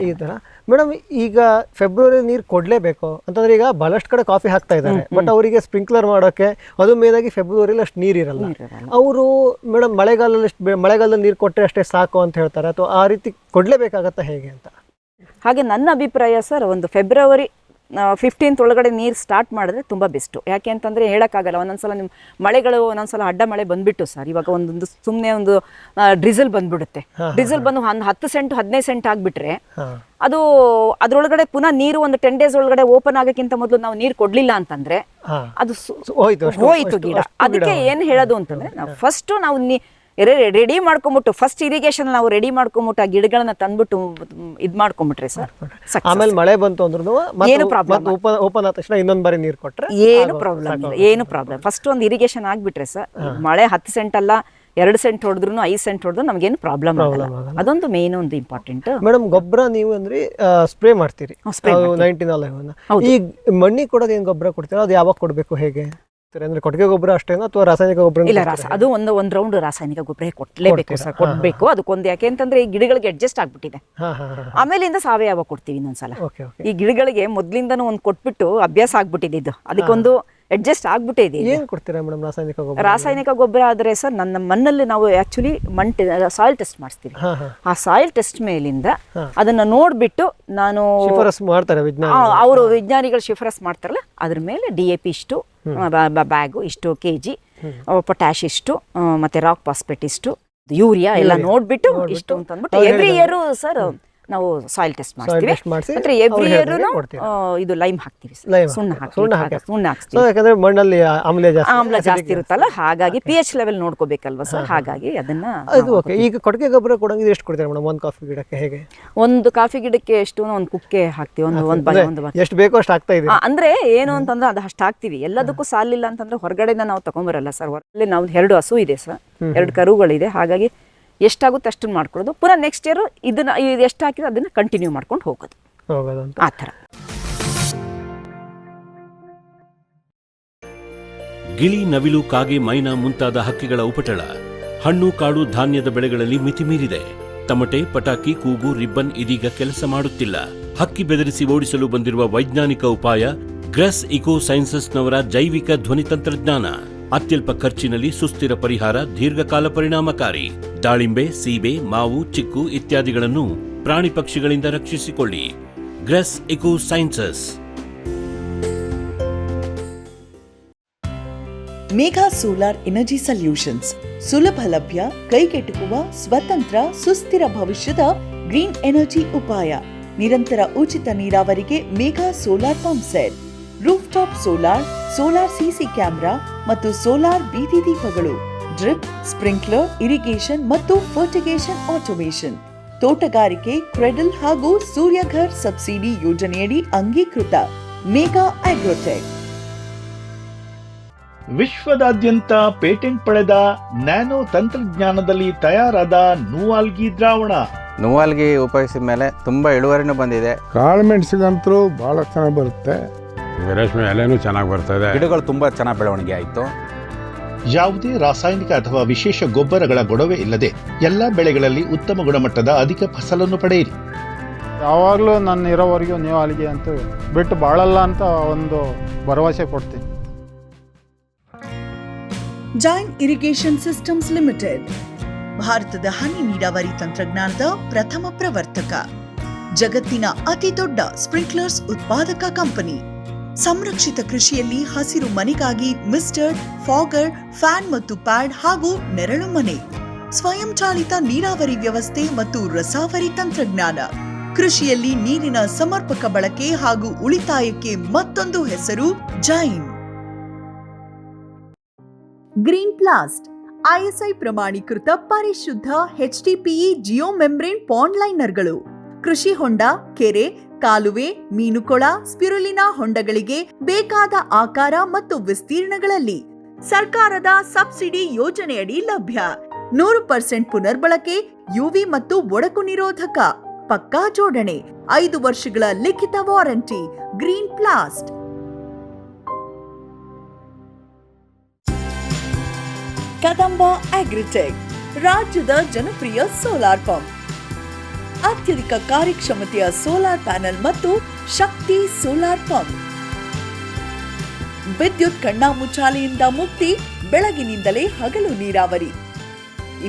ಈ ತರ ಮೇಡಮ್, ಈಗ ಫೆಬ್ರವರಿ ನೀರು ಕೊಡ್ಲೇಬೇಕು ಅಂತಂದ್ರೆ ಈಗ ಬಹಳಷ್ಟು ಕಡೆ ಕಾಫಿ ಹಾಕ್ತಾ ಇದ್ದಾರೆ, ಬಟ್ ಅವರಿಗೆ ಸ್ಪ್ರಿಂಕ್ಲರ್ ಮಾಡೋಕೆ ಅದು ಮೇಲಾಗಿ ಫೆಬ್ರವರಿಲಿ ಅಷ್ಟು ನೀರಿರಲ್ಲ. ಅವರು ಮೇಡಮ್ ಮಳೆಗಾಲದಲ್ಲಿ ನೀರು ಕೊಟ್ಟರೆ ಅಷ್ಟೇ ಸಾಕು ಅಂತ ಹೇಳ್ತಾರೆ, ಅಥವಾ ಆ ರೀತಿ ಕೊಡ್ಲೇಬೇಕಾಗತ್ತಾ ಹೇಗೆ ಅಂತ? ಹಾಗೆ ನನ್ನ ಅಭಿಪ್ರಾಯ ಸರ್, ಒಂದು ಫೆಬ್ರವರಿ 15th ಒಳಗಡೆ ನೀರು ಸ್ಟಾರ್ಟ್ ಮಾಡಿದ್ರೆ ತುಂಬ ಬೆಸ್ಟು. ಯಾಕೆ ಅಂತಂದರೆ ಹೇಳೋಕ್ಕಾಗಲ್ಲ, ಒಂದೊಂದ್ಸಲ ನಿಮ್ಮ ಮಳೆಗಳು ಒಂದೊಂದ್ಸಲ ಅಡ್ಡ ಮಳೆ ಬಂದುಬಿಟ್ಟು ಸರ್, ಇವಾಗ ಒಂದೊಂದು ಸುಮ್ಮನೆ ಒಂದು ಡ್ರಿಸಲ್ ಬಂದ್ಬಿಡುತ್ತೆ. ಡ್ರಿಸಲ್ ಬಂದು 10 ಸೆಂಟ್ 15 ಸೆಂಟ್ ಆಗಿಬಿಟ್ರೆ ಅದು ಅದರೊಳಗಡೆ ಪುನಃ ನೀರು ಒಂದು 10 days ಒಳಗಡೆ ಓಪನ್ ಆಗೋಕ್ಕಿಂತ ಮೊದಲು ನಾವು ನೀರು ಕೊಡಲಿಲ್ಲ ಅಂತಂದರೆ ಅದು ಹೋಯ್ತು ಗಿಡ. ಅದಕ್ಕೆ ಏನು ಹೇಳೋದು ಅಂತಂದರೆ, ನಾವು ಫಸ್ಟು ನಾವು ರೆಡಿ ಮಾಡ್ಕೊಂಬಿಟ್ಟು ಫಸ್ಟ್ ಇರಿಗೇಷನ್ ನಾವು ರೆಡಿ ಮಾಡ್ಕೊಂಬಿಟ್ಟು ಆ ಗಿಡಗಳನ್ನ ತಂದ್ಬಿಟ್ಟು ಇದು ಮಾಡ್ಕೊಂಬಿಟ್ರೆ ಸರ್, ಆಮೇಲೆ ಮಳೆ ಬಂತು ಅಂದ್ರೂ ಏನು ಪ್ರಾಬ್ಲಮ್, ಓಪನ್ ಆದ ತಕ್ಷಣ ಇನ್ನೊಂದು ಬಾರಿ ನೀರು ಕೊಟ್ಟರೆ ಏನು ಪ್ರಾಬ್ಲಮ್ ಇಲ್ಲ, ಏನು ಪ್ರಾಬ್ಲಮ್. ಫಸ್ಟ್ ಒಂದು ಇರಿಗೇಷನ್ ಆಗ್ಬಿಟ್ರೆ ಸರ್, ಮಳೆ 10 ಸೆಂಟ್ ಅಲ್ಲ 2 ಸೆಂಟ್ ಹೊಡೆದ್ರು 5 ಸೆಂಟ್ ಹೊಡೆದ್ರು ನಮಗೇನು ಪ್ರಾಬ್ಲಮ್ ಆಗಲ್ಲ. ಅದೊಂದು ಮೇನ್ ಒಂದು ಇಂಪಾರ್ಟೆಂಟ್. ಮೇಡಮ್, ಗೊಬ್ಬರ ನೀವು ಅಂದ್ರೆ ಸ್ಪ್ರೇ ಮಾಡ್ತೀರಿ 1911. ಈ ಮಣ್ಣಿಗೆ ಕೊಡೋದು ಏನು ಗೊಬ್ಬರ ಕೊಡ್ತೀರಾ, ಅದು ಯಾವಾಗ ಕೊಡಬೇಕು, ಹೇಗೆ ಅಂದ್ರೆ ಕೊಟ್ಟಿಗೆ ಗೊಬ್ಬರ ಅಷ್ಟೇನಾ ಅಥವಾ ರಾಸಾಯನಿಕ ಗೊಬ್ಬರ? ಇಲ್ಲ, ಅದು ಒಂದು ರೌಂಡ್ ರಾಸಾಯನಿಕ ಗೊಬ್ಬರ ಕೊಡ್ಲೇಬೇಕು ಸರ್, ಕೊಡ್ಬೇಕು. ಅದಕ್ಕೊಂದು ಯಾಕೆ ಅಂತಂದ್ರೆ ಈ ಗಿಡಗಳಿಗೆ ಅಡ್ಜಸ್ಟ್ ಆಗ್ಬಿಟ್ಟಿದೆ. ಆಮೇಲಿಂದ ಸಾವಯವ ಕೊಡ್ತೀವಿ ಇನ್ನೊಂದ್ಸಲ. ಈ ಗಿಡಗಳಿಗೆ ಮೊದ್ಲಿಂದನೂ ಒಂದು ಕೊಟ್ಬಿಟ್ಟು ಅಭ್ಯಾಸ ಆಗ್ಬಿಟ್ಟಿದೆ, ಇದು ಅದಕ್ಕೊಂದು ಅಡ್ಜಸ್ಟ್ ಆಗ್ಬಿಟ್ಟಿದೆ. ಏನ್ ಕೊಡ್ತೀರಾ ಮೇಡಮ್ ರಾಸಾಯನಿಕ ಗೊಬ್ಬರ? ರಾಸಾಯನಿಕ ಗೊಬ್ಬರ ಆದ್ರೆ ಸರ್, ನನ್ನ ಮಣ್ಣಲ್ಲಿ ನಾವು ಆಕ್ಚುಲಿ ಸಾಯಿಲ್ ಟೆಸ್ಟ್ ಮಾಡಿಸ್ತೀವಿ. ಆ ಸಾಯಿಲ್ ಟೆಸ್ಟ್ ಮೇಲಿಂದ ಅದನ್ನ ನೋಡ್ಬಿಟ್ಟು ನಾನು ಮಾಡ್ತಾರೆ ಅವರು ವಿಜ್ಞಾನಿಗಳು ಶಿಫಾರಸ್ ಮಾಡ್ತಾರಲ್ಲ, ಅದ್ರ ಮೇಲೆ DAP ಇಷ್ಟು ಬ್ಯಾಗು, ಇಷ್ಟು kg ಪೊಟ್ಯಾಶ್ ಇಷ್ಟು, ಮತ್ತೆ ರಾಕ್ ಫಾಸ್ಫೇಟ್ ಇಷ್ಟು, ಯೂರಿಯಾ ಎಲ್ಲ ನೋಡ್ಬಿಟ್ಟು ಇಷ್ಟು ಅಂತ ಅಂದ್ಬಿಟ್ಟು ಎವ್ರಿ ಇಯರ್ ಸರ್ ನಾವು ಸಾಯಿಲ್ ಟೆಸ್ಟ್ ಮಾಡ್ತೀವಿ. ಮತ್ತೆ ಎವ್ರಿ ಇಯರ್ ಇದು ಲೈಮ್ ಹಾಕ್ತೀವಿ, ಸುಣ್ಣ ಹಾಕ್ತೀವಿ. ಯಾಕಂದ್ರೆ ಮಣ್ಣಲ್ಲಿ ಆಮ್ಲ ಜಾಸ್ತಿ ಇರುತ್ತಲ್ಲ, ಹಾಗಾಗಿ pH ಲೆವೆಲ್ ನೋಡ್ಕೋಬೇಕಲ್ವಾ ಸರ್, ಹಾಗಾಗಿ ಅದನ್ನ. ಈಗ ಕೊಟ್ಟಿಗೆ ಗೊಬ್ಬರ ಕೊಡಂಗಿದ್ರೆ ಎಷ್ಟು ಕೊಡ್ತೀರಾ ಮೇಡಮ್ ಒಂದು ಕಾಫಿ ಗಿಡಕ್ಕೆ? ಹೇಗೆ ಒಂದು ಕಾಫಿ ಗಿಡಕ್ಕೆ ಎಷ್ಟು? ಒಂದು ಕುಕ್ಕೆ ಹಾಕ್ತಿವಿ, ಒಂದು ಎಷ್ಟು ಬೇಕೋ ಅಷ್ಟು ಹಾಕ್ತಾ ಇದೀವಿ. ಅಂದ್ರೆ ಏನು ಅಂತಂದ್ರೆ ಅದು ಅಷ್ಟು ಹಾಕ್ತಿವಿ. ಎಲ್ಲದಕ್ಕೂ ಸಾಲಿಲ್ಲ ಅಂತಂದ್ರೆ ಹೊರಗಡೆಯಿಂದ ನಾವು ತಗೊಂಬರಲ್ಲ ಸರ್. ಹೊರಗಡೆ ನಾವು 2 ಹಸು ಇದೆ ಸರ್, 2 ಕರುಗಳಿದೆ, ಹಾಗಾಗಿ ಎಷ್ಟಾಗುತ್ತೆ ಅಷ್ಟನ್ನು ಮಾಡ್ಕೊಳ್ಳೋದು. ಪುನಃ ನೆಕ್ಸ್ಟ್ ಇಯರ್ ಇದನ್ನ ಎಷ್ಟು ಹಾಕಿದ್ರೆ ಅದನ್ನ ಕಂಟಿನ್ಯೂ ಮಾಡ್ಕೊಂಡು ಹೋಗೋದು ಆ ಥರ. ಗಿಳಿ, ನವಿಲು, ಕಾಗೆ, ಮೈನಾ ಮುಂತಾದ ಹಕ್ಕಿಗಳ ಉಪಟಳ ಹಣ್ಣು ಕಾಳು ಧಾನ್ಯದ ಬೆಳೆಗಳಲ್ಲಿ ಮಿತಿ ಮೀರಿದೆ. ತಮಟೆ, ಪಟಾಕಿ, ಕೂಗು, ರಿಬ್ಬನ್ ಇದೀಗ ಕೆಲಸ ಮಾಡುತ್ತಿಲ್ಲ. ಹಕ್ಕಿ ಬೆದರಿಸಿ ಓಡಿಸಲು ಬಂದಿರುವ ವೈಜ್ಞಾನಿಕ ಉಪಾಯ ಗ್ರೆಸ್ ಇಕೋ ಸೈನ್ಸಸ್ನವರ ಜೈವಿಕ ಧ್ವನಿ ತಂತ್ರಜ್ಞಾನ. ಅತ್ಯಲ್ಪ ಖರ್ಚಿನಲ್ಲಿ ಸುಸ್ಥಿರ ಪರಿಹಾರ, ದೀರ್ಘಕಾಲ ಪರಿಣಾಮಕಾರಿ. ದಾಳಿಂಬೆ, ಸೀಬೆ, ಮಾವು, ಚಿಕ್ಕು ಇತ್ಯಾದಿಗಳನ್ನು ಪ್ರಾಣಿ ಪಕ್ಷಿಗಳಿಂದ ರಕ್ಷಿಸಿಕೊಳ್ಳಿ. Gress eco sciences. Megha solar energy solutions ಸುಲಭ ಲಭ್ಯ, ಕೈಗೆಟುಕುವ, ಸ್ವತಂತ್ರ, ಸುಸ್ಥಿರ ಭವಿಷ್ಯದ ಗ್ರೀನ್ ಎನರ್ಜಿ ಉಪಾಯ. ನಿರಂತರ ಉಚಿತ ನೀರಾವರಿಗೆ Megha solar pump set, roof top solar, solar CC camera ಮತ್ತು ಸೋಲಾರ್ ಬೀದಿ ದೀಪಗಳು, ಡ್ರಿಪ್, ಸ್ಪ್ರಿಂಕ್ಲರ್, ಇರಿಗೇಷನ್ ಮತ್ತು ಫರ್ಟಿಗೇಷನ್ ಆಟೋಮೇಷನ್, ತೋಟಗಾರಿಕೆ, ಕ್ರೆಡಲ್ ಹಾಗೂ ಸೂರ್ಯಘರ್ ಸಬ್ಸಿಡಿ ಯೋಜನೆಯಡಿ ಅಂಗೀಕೃತ. ಮೇಘಾ ಆಗ್ರೋಟೆಕ್. ವಿಶ್ವದಾದ್ಯಂತ ಪೇಟೆಂಟ್ ಪಡೆದ ನ್ಯಾನೋ ತಂತ್ರಜ್ಞಾನದಲ್ಲಿ ತಯಾರಾದ ನೂವಾಲ್ಗಿ ದ್ರಾವಣ. ನೂವಾಲ್ಗಿ ಉಪಯೋಗಿಸಿದ ಮೇಲೆ ತುಂಬಾ ಇಳುವರಿನೂ ಬಂದಿದೆ. ಕಾಳು ಮೆಣಸಿಗಂತೂ ಬಹಳ ಚೆನ್ನಾಗಿ ಬರುತ್ತೆ, ರೇಷ್ಮೆ ಎಲೆನೂ ಚೆನ್ನಾಗಿ ಬರ್ತಾ ಇದೆ, ಗಿಡಗಳು ತುಂಬಾ ಚೆನ್ನಾಗಿ ಬೆಳವಣಿಗೆ ಆಯಿತು. ಯಾವುದೇ ರಾಸಾಯನಿಕ ಅಥವಾ ವಿಶೇಷ ಗೊಬ್ಬರಗಳ ಗೊಡವೆ ಇಲ್ಲದೆ ಎಲ್ಲ ಬೆಳೆಗಳಲ್ಲಿ ಉತ್ತಮ ಗುಣಮಟ್ಟದ ಅಧಿಕ ಫಸಲನ್ನು ಪಡೆಯಿರಿ. ಯಾವಾಗಲೂ ನನ್ನ ಇರೋವರೆಗೂ ನೀವು ಅಲ್ಲಿಗೆ ಅಂತೂ ಬಿಟ್ಟು ಬಾಳಲ್ಲ ಅಂತ ಒಂದು ಭರವಸೆ ಕೊಡ್ತೀನಿ. ಜೈನ್ ಇರಿಗೇಷನ್ ಸಿಸ್ಟಮ್ಸ್ ಲಿಮಿಟೆಡ್ ಭಾರತದ ಹನಿ ನೀರಾವರಿ ತಂತ್ರಜ್ಞಾನದ ಪ್ರಥಮ ಪ್ರವರ್ತಕ, ಜಗತ್ತಿನ ಅತಿ ದೊಡ್ಡ ಸ್ಪ್ರಿಂಕ್ಲರ್ಸ್ ಉತ್ಪಾದಕ ಕಂಪನಿ. ಸಂರಕ್ಷಿತ ಕೃಷಿಯಲ್ಲಿ ಹಸಿರು ಮನೆಗಾಗಿ ಮಿಸ್ಟರ್, ಫಾಗರ್, ಫ್ಯಾನ್ ಮತ್ತು ಪ್ಯಾಡ್ ಹಾಗೂ ನೆರಳು ಮನೆ, ಸ್ವಯಂ ಚಾಲಿತ ನೀರಾವರಿ ವ್ಯವಸ್ಥೆ ಮತ್ತು ರಸಾವರಿ ತಂತ್ರಜ್ಞಾನ. ಕೃಷಿಯಲ್ಲಿ ನೀರಿನ ಸಮರ್ಪಕ ಬಳಕೆ ಹಾಗೂ ಉಳಿತಾಯಕ್ಕೆ ಮತ್ತೊಂದು ಹೆಸರು ಜೈನ್. ಗ್ರೀನ್ ಪ್ಲಾಸ್ಟ್ ISI ಪ್ರಮಾಣೀಕೃತ ಪರಿಶುದ್ಧ HDPE ಜಿಯೋ ಮೆಂಬ್ರೇನ್ ಪಾಂಡ್ ಲೈನರ್ಗಳು, ಕೃಷಿ ಹೊಂಡ, ಕೆರೆ, ಕಾಲುವೆ, ಮೀನುಕೊಳ, ಸ್ಪಿರುಲಿನಾ ಹೊಂಡಗಳಿಗೆ ಬೇಕಾದ ಆಕಾರ ಮತ್ತು ವಿಸ್ತೀರ್ಣಗಳಲ್ಲಿ ಸರ್ಕಾರದ ಸಬ್ಸಿಡಿ ಯೋಜನೆಯಡಿ ಲಭ್ಯ. 100% ಪುನರ್ಬಳಕೆ, ಯುವಿ ಮತ್ತು ಒಡಕು ನಿರೋಧಕ, ಪಕ್ಕಾ ಜೋಡಣೆ, 5 ವರ್ಷಗಳ ಲಿಖಿತ ವಾರಂಟಿ. ಗ್ರೀನ್ ಪ್ಲಾಸ್ಟ್. ಕದಂಬ ಅಗ್ರಿಟೆಕ್ ರಾಜ್ಯದ ಜನಪ್ರಿಯ ಸೋಲಾರ್ ಪಂಪ್. ಅತ್ಯಧಿಕ ಕಾರ್ಯಕ್ಷಮತೆಯ ಸೋಲಾರ್ ಪ್ಯಾನೆಲ್ ಮತ್ತು ಶಕ್ತಿ ಸೋಲಾರ್ ಪಂಪ್. ವಿದ್ಯುತ್ ಕಣ್ಣಾಮುಚ್ಚಾಲೆಯಿಂದ ಮುಕ್ತಿ, ಬೆಳಗಿನಿಂದಲೇ ಹಗಲು ನೀರಾವರಿ.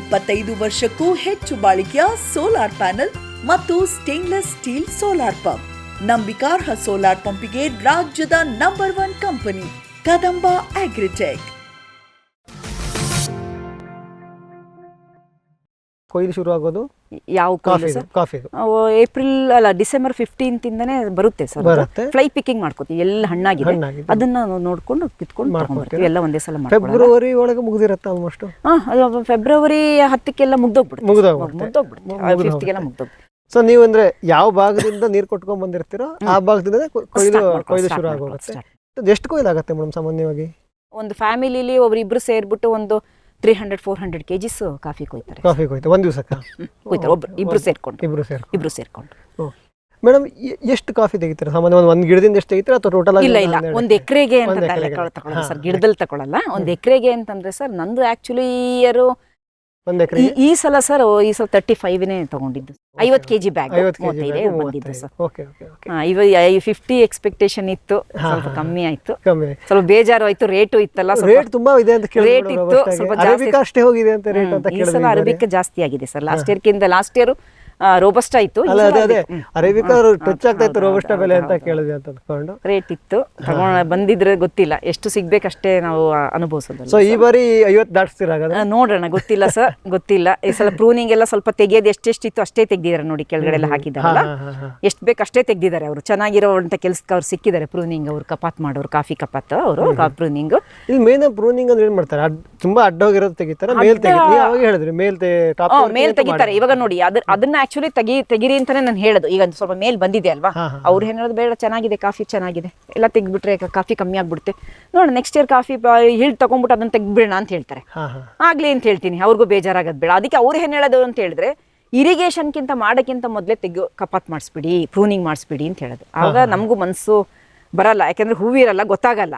25 ವರ್ಷಕ್ಕೂ ಹೆಚ್ಚು ಬಾಳಿಕೆಯ ಸೋಲಾರ್ ಪ್ಯಾನೆಲ್ ಮತ್ತು ಸ್ಟೇನ್ಲೆಸ್ ಸ್ಟೀಲ್ ಸೋಲಾರ್ ಪಂಪ್. ನಂಬಿಕಾರ್ಹ ಸೋಲಾರ್ ಪಂಪಿಗೆ ರಾಜ್ಯದ ನಂಬರ್ 1 ಕಂಪನಿ ಕದಂಬ ಅಗ್ರಿಟೆಕ್. ಕೊಯ್ಲು ಶುರು ಆಗೋದು ಯಾವ ಕಾಫಿದು ಏಪ್ರಿಲ್ ಅಲ್ಲ ಡಿಸೆಂಬರ್ 15 ಇಂದನೇ ಬರುತ್ತೆ ಸರ್. ಫ್ಲೈ ಪಿಕ್ಕಿಂಗ್ ಮಾಡ್ಕೋತೀವಿ, ಎಲ್ಲ ಹಣ್ಣಾಗಿದೆ ಅದನ್ನ ನೋಡ್ಕೊಂಡು ಕಿತ್ಕೊಂಡು ತಗೊಂಡ್ಬರ್ತೀವಿ. ಎಲ್ಲ ಒಂದೇ ಸಲ ಫೆಬ್ರವರಿ ಒಳಗೆ ಮುಗಿದಿರತ್ತೆ ಆಲ್ಮೋಸ್ಟ್. ಫೆಬ್ರವರಿ 10ಕ್ಕೆಲ್ಲ ಮುಗ್ದೋಗ್ಬಿಡುತ್ತೆ. 5th ಮುಗ್ದೋಗ್ಬಿಡುತ್ತೆ. ಸೊ ನೀವು ಅಂದ್ರೆ ಯಾವ ಭಾಗದಿಂದ ನೀರು ಕೊಟ್ಕೊಂಡ್ ಬಂದಿರ್ತೀರೋ ಆ ಭಾಗದಿಂದ ಕೊಯ್ಲು ಶುರು ಆಗೋಗುತ್ತೆ. ಎಷ್ಟು ಕೊಯ್ಲು ಆಗುತ್ತೆ ಮೇಡಮ್ ಸಾಮಾನ್ಯವಾಗಿ? ಒಂದು ಫ್ಯಾಮಿಲಿಲಿ ಒಬ್ರಿಬ್ರು ಸೇರ್ಬಿಟ್ಟು ಒಂದು 300-400 kgs ಕಾಫಿ ಕೊಯ್ತಾರೆ. ಒಂದ್ ದಿವಸಕ್ಕೆ ಕೊಯ್ತಾರೆ, ಇಬ್ರು ಸೇರ್ಕೊಂಡು. ಮೇಡಮ್ ಎಷ್ಟು ಕಾಫಿ ತೆಗಿತೀರಾ ಸಾಮಾನ್ಯ? ಒಂದ್ ಗಿಡದಿಂದ ಎಷ್ಟು ತೆಗಿತೀರಾ ಅಥವಾ ಟೋಟಲ್? ಇಲ್ಲ, ಒಂದ್ ಎಕರೆಗೆ ಅಂತ ತಗೊಳ್ಳೋದು ಸರ್, ಗಿಡದಲ್ಲಿ ತಗೊಳ್ಳಲ್ಲ. ಒಂದ್ ಎಕರೆಗೆ ಅಂತಂದ್ರೆ ಸರ್ ನಂದು ಆಕ್ಚುಲಿ ಈ ಸಲ 35ನೇ ತಗೊಂಡಿದ್ದು. 50 kg ಬ್ಯಾಗ್ ಬಂದಿದ್ದು ಸರ್. 50 ಎಕ್ಸ್ಪೆಕ್ಟೇಷನ್ ಇತ್ತು, ಸ್ವಲ್ಪ ಕಮ್ಮಿ ಆಯ್ತು, ಸ್ವಲ್ಪ ಬೇಜಾರು ಆಯ್ತು. ರೇಟು ಇತ್ತಲ್ಲ, ರೇಟ್ ತುಂಬಾ ಇದೆ ಅಂತ ರೇಟ್ ಇತ್ತು, ಸ್ವಲ್ಪ ಜಾಸ್ತಿ ಹೋಗಿದೆ ಅಂತ ರೇಟ್ ಅಂತ. ಈ ಸಲ ಅರೇಬಿಕಾ ಜಾಸ್ತಿ ಆಗಿದೆ ಸರ್. ಲಾಸ್ಟ್ ಇಯರ್ ರೋಬಸ್ಟಾ ಇತ್ತು, ಅರೇಬಿಕಾ ಟಚ್ ಆಗ್ತಾ ಇತ್ತು ರೋಬಸ್ಟಾ ಬೆಲೆ ಅಂತ ಕೇಳಿದ್ವಿ ಅಂತ ಅನ್ಕೊಂಡು. ರೇಟ್ ಇತ್ತು, ಬಂದಿದ್ರೆ ಗೊತ್ತಿಲ್ಲ, ಎಷ್ಟು ಸಿಗ್ಬೇಕಷ್ಟೇ ನಾವು ಅನುಭವಿಸೋದು. ಸೊ ಈ ಬಾರಿ 50 ದಾಟಿಸ್ತೀರಾ? ನೋಡೋಣ, ಗೊತ್ತಿಲ್ಲ ಸರ್, ಗೊತ್ತಿಲ್ಲ. ಈ ಸಲ ಪ್ರೂನಿಂಗ್ ಎಲ್ಲ ಸ್ವಲ್ಪ ತೆಗೆಯೋದು ಎಷ್ಟೆಷ್ಟಿತ್ತು ಅಷ್ಟೇ ತೆಗ್ದಿದ್ದಾರೆ ನೋಡಿ. ಕೆಳಗಡೆ ಎಲ್ಲ ಹಾಕಿದಾರಲ್ಲ, ಎಷ್ಟು ಬೇಕು ಅಷ್ಟೇ ತೆಗ್ದಿದ್ದಾರೆ ಅವರು. ಚೆನ್ನಾಗಿರೋ ಅಂತ ಕೆಲ್ಸಕ್ಕೆ ಅವ್ರು ಸಿಕ್ಕಿದ್ದಾರೆ ಪ್ರೂನಿಂಗ್. ಅವ್ರು ಕಪಾತ್ ಮಾಡೋರು, ಕಾಫಿ ಕಪಾತ್ ಅವರು ಪ್ರೂನಿಂಗ್. ಇಲ್ಲಿ ಮೇನ್ ಪ್ರೂನಿಂಗ್ ಅಂದ್ರೆ ಏನ್ ಮಾಡ್ತಾರೆ? ತುಂಬಾ ಅಡ್ಡೋಗಿರೋದು ತೆಗಿತಾರೆ, ಮೇಲ್ ಹೇಳಿದ್ರಿ ಮೇಲ್ ತೆಗಿತಾರೆ. ಇವಾಗ ನೋಡಿ ಅದನ್ನ ಆಕ್ಚುಲಿ ತೆಗಿರಿ ಅಂತಾನೆ ನಾನು ಹೇಳೋದು. ಈಗ ಸ್ವಲ್ಪ ಮೇಲ್ ಬಂದಿದೆ ಅಲ್ವಾ, ಅವ್ರು ಏನ್ ಹೇಳೋದು, ಬೇಡ ಚೆನ್ನಾಗಿದೆ ಕಾಫಿ ಚೆನ್ನಾಗಿದೆ, ಎಲ್ಲ ತೆಗ್ಬಿಟ್ರೆ ಕಾಫಿ ಕಮ್ಮಿ ಆಗ್ಬಿಡುತ್ತೆ, ನೋಡ ನೆಕ್ಸ್ಟ್ ಇಯರ್ ಕಾಫಿ ಹಿಲ್ ತಗೊಂಡ್ಬಿಟ್ಟು ಅದನ್ನ ತೆಗ್ಬಿಡೋಣ ಅಂತ ಹೇಳ್ತಾರೆ. ಆಗ್ಲಿ ಅಂತ ಹೇಳ್ತೀನಿ, ಅವ್ರಿಗೂ ಬೇಜಾರಾಗದ್ ಬೇಡ. ಅದಕ್ಕೆ ಅವ್ರು ಏನ್ ಹೇಳೋದು ಅಂತ ಹೇಳಿದ್ರೆ, ಇರಿಗೇಷನ್ಗಿಂತ ಮಾಡೋಕ್ಕಿಂತ ಮೊದಲೇ ಕಪಾತ್ ಮಾಡಿಸ್ಬಿಡಿ, ಪ್ರೂನಿಂಗ್ ಮಾಡಿಸ್ಬಿಡಿ ಅಂತ ಹೇಳೋದು. ಆಗ ನಮಗೂ ಮನಸ್ಸು ಬರಲ್ಲ, ಯಾಕಂದ್ರೆ ಹೂವಿರಲ್ಲ, ಗೊತ್ತಾಗಲ್ಲ.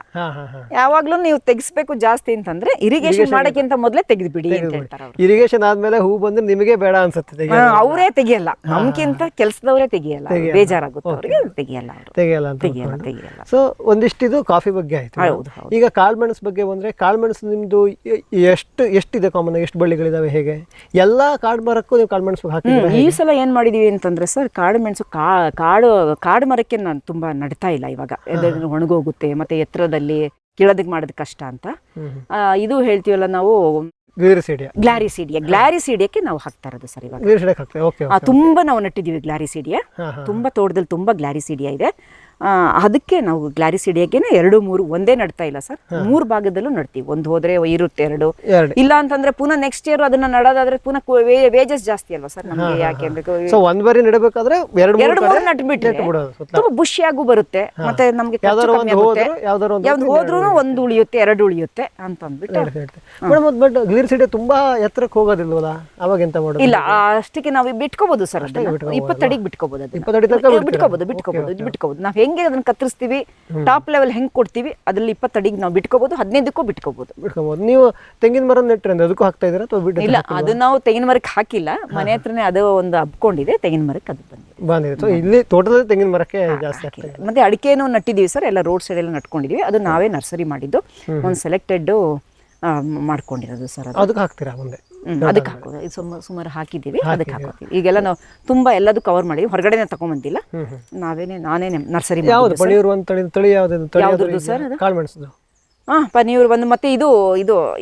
ಯಾವಾಗ್ಲೂ ನೀವು ತೆಗಿಸ್ಬೇಕು ಜಾಸ್ತಿ ಅಂತಂದ್ರೆ ಇರಿಗೇಷನ್ ಮಾಡಕ್ಕಿಂತ ಮೊದಲೇ ತೆಗೆದ್ಬಿಡಿ ಅಂತ ಹೇಳ್ತಾರೆ. ಇರಿಗೇಷನ್ ಆದ್ಮೇಲೆ ಹೂ ಬಂದ್ರೆ ನಿಮಗೆ ಬೇಡ ಅನ್ಸುತ್ತೆ, ಅವರೇ ತೆಗಿಯಲ್ಲ, ನಮ್ಗಿಂತ ಕೆಲಸದವರೇ ತೆಗಿಯಲ್ಲ, ಬೇಜಾರಾಗುತ್ತೆ ಅವ್ರಿಗೆ, ತೆಗಿಯಲ್ಲ ಅಂತ. ಸೊ ಒಂದಿಷ್ಟಿದು ಕಾಫಿ ಬಗ್ಗೆ ಆಯ್ತು. ಈಗ ಕಾಳುಮೆಣಸು ಬಗ್ಗೆ ಬಂದ್ರೆ, ಕಾಳುಮೆಣಸು ನಿಮ್ದು ಎಷ್ಟಿದೆ ಕಾಮನ್, ಎಷ್ಟು ಬಳ್ಳಿಗಳಿದಾವೆ, ಹೇಗೆ? ಎಲ್ಲಾ ಕಾಡು ಮರಕ್ಕೂ ನೀವು ಕಾಳುಮೆಣಸು ಹಾಕಿದ್ರೆ? ಈ ಸಲ ಏನ್ ಮಾಡಿದೀವಿ ಅಂತಂದ್ರೆ ಸರ್, ಕಾಳುಮೆಣಸು ಕಾಡು ಮರಕ್ಕೆ ನಾನು ತುಂಬಾ ನಡ್ತಾ ಇಲ್ಲ ಇವಾಗ. ಒಣಗೋಗುತ್ತೆ, ಮತ್ತೆ ಎತ್ತರದಲ್ಲಿ ಕೀಳೋದಕ್ಕೆ ಮಾಡೋದು ಕಷ್ಟ ಅಂತ. ಇದು ಹೇಳ್ತೀವಲ್ಲ ನಾವು, ಗ್ಲಾರಿಸೀಡಿಯಕ್ಕೆ ನಾವು ಹಾಕ್ತಾ ಇರೋದು ಸರ್ ಇವಾಗ. ತುಂಬಾ ನಾವು ನಟ್ಟಿದೀವಿ ಗ್ಲಾರಿಸೀಡಿಯಾ, ತುಂಬಾ ತೋಟದಲ್ಲಿ ತುಂಬಾ ಗ್ಲಾರಿಸೀಡಿಯಾ ಇದೆ. ಅದಕ್ಕೆ ನಾವು ಗ್ಲಾರಿಸೀಡಿಯಾಗೆ 2-3 ಒಂದೇ ನಡ್ತಾ ಇಲ್ಲ ಸರ್, 3 ಭಾಗದಲ್ಲೂ ನಡ್ತೀವಿ. ಒಂದು ಹೋದ್ರೆ ಇರುತ್ತೆ 2, ಇಲ್ಲ ಅಂತಂದ್ರೆ ಪುನಃ ನೆಕ್ಸ್ಟ್ ಇಯರ್ ಅದನ್ನ ನಡೋದಾದ್ರೆ ಪುನಃ ವೇಜಸ್ ಜಾಸ್ತಿ ಅಲ್ವಾ ಸರ್ ನಮ್ಗೆ. ಯಾಕೆ ಒಂದ್ ಬಾರಿ ನಡಬೇಕಾದ್ರೆ 2-3 ನಟ್ಬಿಟ್ರೆ ತುಂಬಾ ಬುಷಿಯಾಗೂ ಬರುತ್ತೆ, ಮತ್ತೆ ನಮ್ಗೆ ಹೋದ್ರೂ 1 ಉಳಿಯುತ್ತೆ 2 ಉಳಿಯುತ್ತೆ ಅಂತ ಅಂದ್ಬಿಟ್ಟು. ಬಟ್ ಗ್ಲಾರಿಸೀಡಿಯಾ ತುಂಬಾ ಎತ್ತರಕ್ಕೆ ಹೋಗೋದಿಲ್ವಲ್ಲ, ಅವಾಗ ಎಂತ ಮಾಡೋದು? ಇಲ್ಲ, ಅಷ್ಟಕ್ಕೆ ನಾವು ಬಿಟ್ಕೋಬಹುದು ಸರ್, 20 ಅಡಿಗೆ ಬಿಟ್ಕೋಬಹುದು, ಬಿಟ್ಕೋಬಹುದು. ನಾವ್ ಹೆಂಗೆ ಅದನ್ನ ಕತ್ತರಿಸ್ತೀವಿ, ಟಾಪ್ ಲೆವೆಲ್ ಹೆಂಗ್ ಕೊಡ್ತೀವಿ, ಅದ್ರಲ್ಲಿ 20 ಅಡಿಗೆ ನಾವು ಬಿಟ್ಕೋಬಹುದು, 15ಕ್ಕೂ ಬಿಟ್ಕೋಬಹುದು. ನೀವು ತೆಂಗಿನ ಮರ ನೆಟ್ರೆ ಅದಕ್ಕೂ ಹಾಕ್ತಾ ಇದ್ದೀರಾ ಅಥವಾ ಬಿಟ್ಟು? ಇಲ್ಲ, ಅದು ನಾವು ತೆಂಗಿನ ಮರಕ್ಕೆ ಹಾಕಿಲ್ಲ, ಮನೆ ಹತ್ರನೇ ಅದು ಒಂದು ಹಬ್ಕೊಂಡಿದೆ ತೆಂಗಿನ ಮರಕ್ಕೆ, ಅದು ಬಂದಿದೆ. ಸೊ ಇಲ್ಲಿ ತೋಟದಲ್ಲಿ ತೆಂಗಿನ ಮರಕ್ಕೆ ಜಾಸ್ತಿ ಹಾಕಿಲ್ಲ. ಮತ್ತೆ ಅಡಿಕೆನೂ ನಟ್ಟಿದೀವಿ ಸರ್, ಎಲ್ಲ ರೋಡ್ ಸೈಡ್ ಎಲ್ಲ ನಟ್ಕೊಂಡಿದೀವಿ. ಅದು ನಾವೇ ನರ್ಸರಿ ಮಾಡಿದ್ದು, ಒಂದು ಸೆಲೆಕ್ಟೆಡ್ ಮಾಡ್ಕೊಂಡಿರೋದು ಸರ್. ಅದಕ್ಕೆ ಹಾಕ್ತೀರಾ ಮುಂದೆ? ಅದಕ್ಕೆ ಹಾಕೋದು, ಸುಮಾರು ಹಾಕಿದ್ದೀವಿ, ಅದಕ್ಕೆ ಹಾಕೋತೀವಿ. ಈಗೆಲ್ಲ ನಾವು ತುಂಬಾ ಎಲ್ಲದೂ ಕವರ್ ಮಾಡಿದ್ವಿ, ಹೊರಗಡೆನೆ ತಗೊಂಬಂದಿಲ್ಲ, ನಾನೇ ನರ್ಸರಿ. ಯಾವ್ದು ಸರ್? ಪನೀರ್ ಒಂದು, ಮತ್ತೆ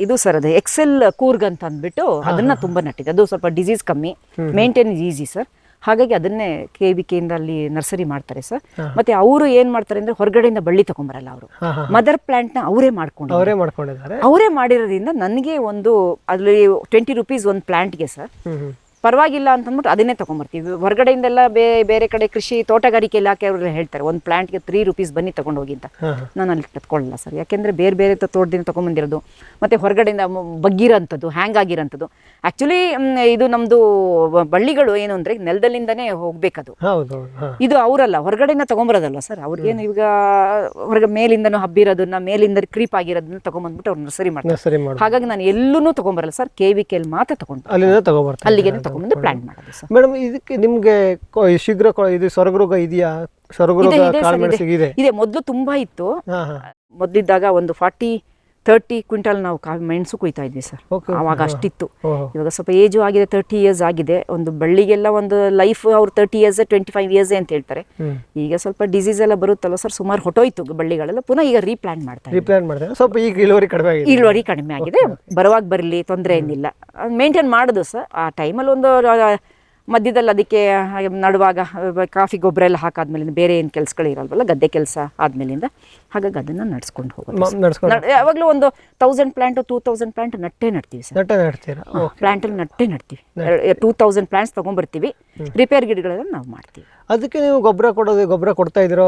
ಇದು ಸರ್ ಅದು ಎಕ್ಸೆಲ್ ಕೂರ್ಗ್ ಅಂತ ಅಂದ್ಬಿಟ್ಟು ಅದನ್ನ ತುಂಬಾ ನಟ್ಟಿದೆ. ಅದು ಸ್ವಲ್ಪ ಡಿಸೀಸ್ ಕಮ್ಮಿ, ಮೇಂಟೈನ್ ಈಸಿ ಸರ್. ಹಾಗಾಗಿ ಅದನ್ನೇ KVK ಇಂದ ಅಲ್ಲಿ ನರ್ಸರಿ ಮಾಡ್ತಾರೆ ಸರ್. ಮತ್ತೆ ಅವರು ಏನ್ ಮಾಡ್ತಾರೆ ಅಂದ್ರೆ ಹೊರಗಡೆಯಿಂದ ಬಳ್ಳಿ ತಗೊಂಬರಲ್ಲ, ಅವರು ಮದರ್ ಪ್ಲಾಂಟ್ ನ ಅವರೇ ಮಾಡ್ಕೊಂಡಿದ್ದಾರೆ. ಅವರೇ ಮಾಡಿರೋದ್ರಿಂದ ನನಗೆ ಒಂದು ಅಲ್ಲಿ 20 ರೂಪೀಸ್ ಒಂದು ಪ್ಲಾಂಟ್ಗೆ ಸರ್, ಪರವಾಗಿಲ್ಲ ಅಂತಂದ್ಬಿಟ್ಟು ಅದನ್ನೇ ತೊಗೊಂಬರ್ತೀವಿ. ಹೊರಗಡೆಯಿಂದೆಲ್ಲ ಬೇರೆ ಕಡೆ ಕೃಷಿ ತೋಟಗಾರಿಕೆ ಇಲಾಖೆ ಅವರು ಹೇಳ್ತಾರೆ ಒಂದು ಪ್ಲಾಂಟ್ಗೆ 3 ರೂಪೀಸ್ ಬನ್ನಿ ತಗೊಂಡು ಹೋಗಿ ಅಂತ. ನಾನು ಅಲ್ಲಿ ತಗೊಳ್ಳಲ್ಲ ಸರ್, ಯಾಕೆಂದರೆ ಬೇರೆ ತೋಟದಿಂದ ತೊಗೊಂಬಂದಿರೋದು ಮತ್ತು ಹೊರಗಡೆಯಿಂದ ಬಗ್ಗಿರೋಂಥದ್ದು, ಹ್ಯಾಂಗ್ ಆಗಿರೋಂಥದ್ದು. ಆ್ಯಕ್ಚುಲಿ ಇದು ನಮ್ಮದು ಬಳ್ಳಿಗಳು ಏನು ಅಂದರೆ ನೆಲದಲ್ಲಿಂದನೇ ಹೋಗ್ಬೇಕದು. ಇದು ಅವರಲ್ಲ, ಹೊರಗಡೆಯಿಂದ ತೊಗೊಂಬರೋದಲ್ಲ ಸರ್. ಅವ್ರಿಗೇನು ಈಗ ಹೊರಗೆ ಮೇಲಿಂದನೂ ಹಬ್ಬಿರೋದನ್ನ, ಮೇಲಿಂದ ಕ್ರೀಪ್ ಆಗಿರೋದನ್ನ ತೊಗೊಂಬಂದ್ಬಿಟ್ಟು ಅವ್ರು ನರ್ಸರಿ ಮಾಡ್ತಾರೆ. ಹಾಗಾಗಿ ನಾನು ಎಲ್ಲೂ ತೊಗೊಂಬರಲ್ಲ ಸರ್, KVK ಮಾತ್ರ ತೊಗೊಂಡು ಅಲ್ಲಿಗೆ ಪ್ಲಾಂಟ್ ಮಾಡೋದು ಸರ್. ಮೇಡಮ್, ಇದಕ್ಕೆ ನಿಮ್ಗೆ ಶೀಘ್ರ ಇದು ಸ್ವರ್ಗರೋಗ ಇದೆಯಾ? ಇದೆ, ಮೊದಲು ತುಂಬಾ ಇತ್ತು. ಮೊದಲಿದ್ದಾಗ ಒಂದು 40-30 ಕ್ವಿಂಟಲ್ ನಾವು ಮೆಣಸು ಕುಯ್ತಾ ಇದ್ವಿ ಸರ್, ಆವಾಗ ಅಷ್ಟಿತ್ತು. ಇವಾಗ ಸ್ವಲ್ಪ ಏಜು ಆಗಿದೆ, 30 ಇಯರ್ಸ್ ಆಗಿದೆ. ಒಂದು ಬಳ್ಳಿಗೆಲ್ಲ ಒಂದು ಲೈಫ್ ಅವ್ರು 30 ಇಯರ್ಸ್ 25 ಇಯರ್ಸ್ ಅಂತ ಹೇಳ್ತಾರೆ. ಈಗ ಸ್ವಲ್ಪ ಡಿಸೀಸ್ ಎಲ್ಲ ಬರುತ್ತಲ್ಲ ಸರ್, ಸುಮಾರು ಹೊಟ್ಟೋಯ್ತು ಬಳ್ಳಿಗಳೆಲ್ಲ, ಪುನಃ ಈಗ ರೀಪ್ಲಾಂಟ್ ಮಾಡ್ತಾರೆ. ಸ್ವಲ್ಪ ಈಗ ಇಳುವರಿ ಕಡಿಮೆ ಆಗಿದೆ. ಬರುವಾಗ ಬರಲಿ, ತೊಂದರೆ ಏನಿಲ್ಲ, ಮೇಂಟೈನ್ ಮಾಡೋದು ಸರ್. ಆ ಟೈಮಲ್ಲಿ ಒಂದು ಮಧ್ಯದಲ್ಲಿ ಅದಕ್ಕೆ ನಡುವಾಗ ಕಾಫಿ ಗೊಬ್ಬರ ಎಲ್ಲ ಹಾಕಾದ್ಮೇಲಿಂದ ಬೇರೆ ಏನು ಕೆಲಸಗಳು ಇರಲ್ವಲ್ಲ, ಗದ್ದೆ ಕೆಲಸ ಆದ್ಮೇಲಿಂದ, ಹಾಗಾಗಿ ಅದನ್ನು ನಡ್ಸ್ಕೊಂಡು ಹೋಗೋದು. ಯಾವಾಗಲೂ ಒಂದು 1000 ಪ್ಲಾಂಟ್ 2000 ಪ್ಲಾಂಟ್ ನಡ್ತೀವಿ ಸರ್. ಪ್ಲಾಂಟಲ್ಲಿ ನಡ್ತೀವಿ. 2000 ಪ್ಲಾಂಟ್ಸ್ ತೊಗೊಂಡ್ಬರ್ತೀವಿ. ರಿಪೇರ್ ಗಿಡಗಳೆಲ್ಲ ನಾವು ಮಾಡ್ತೀವಿ. ಅದಕ್ಕೆ ನೀವು ಗೊಬ್ಬರ ಕೊಡ್ತಾ ಇದ್ದೀರಾ?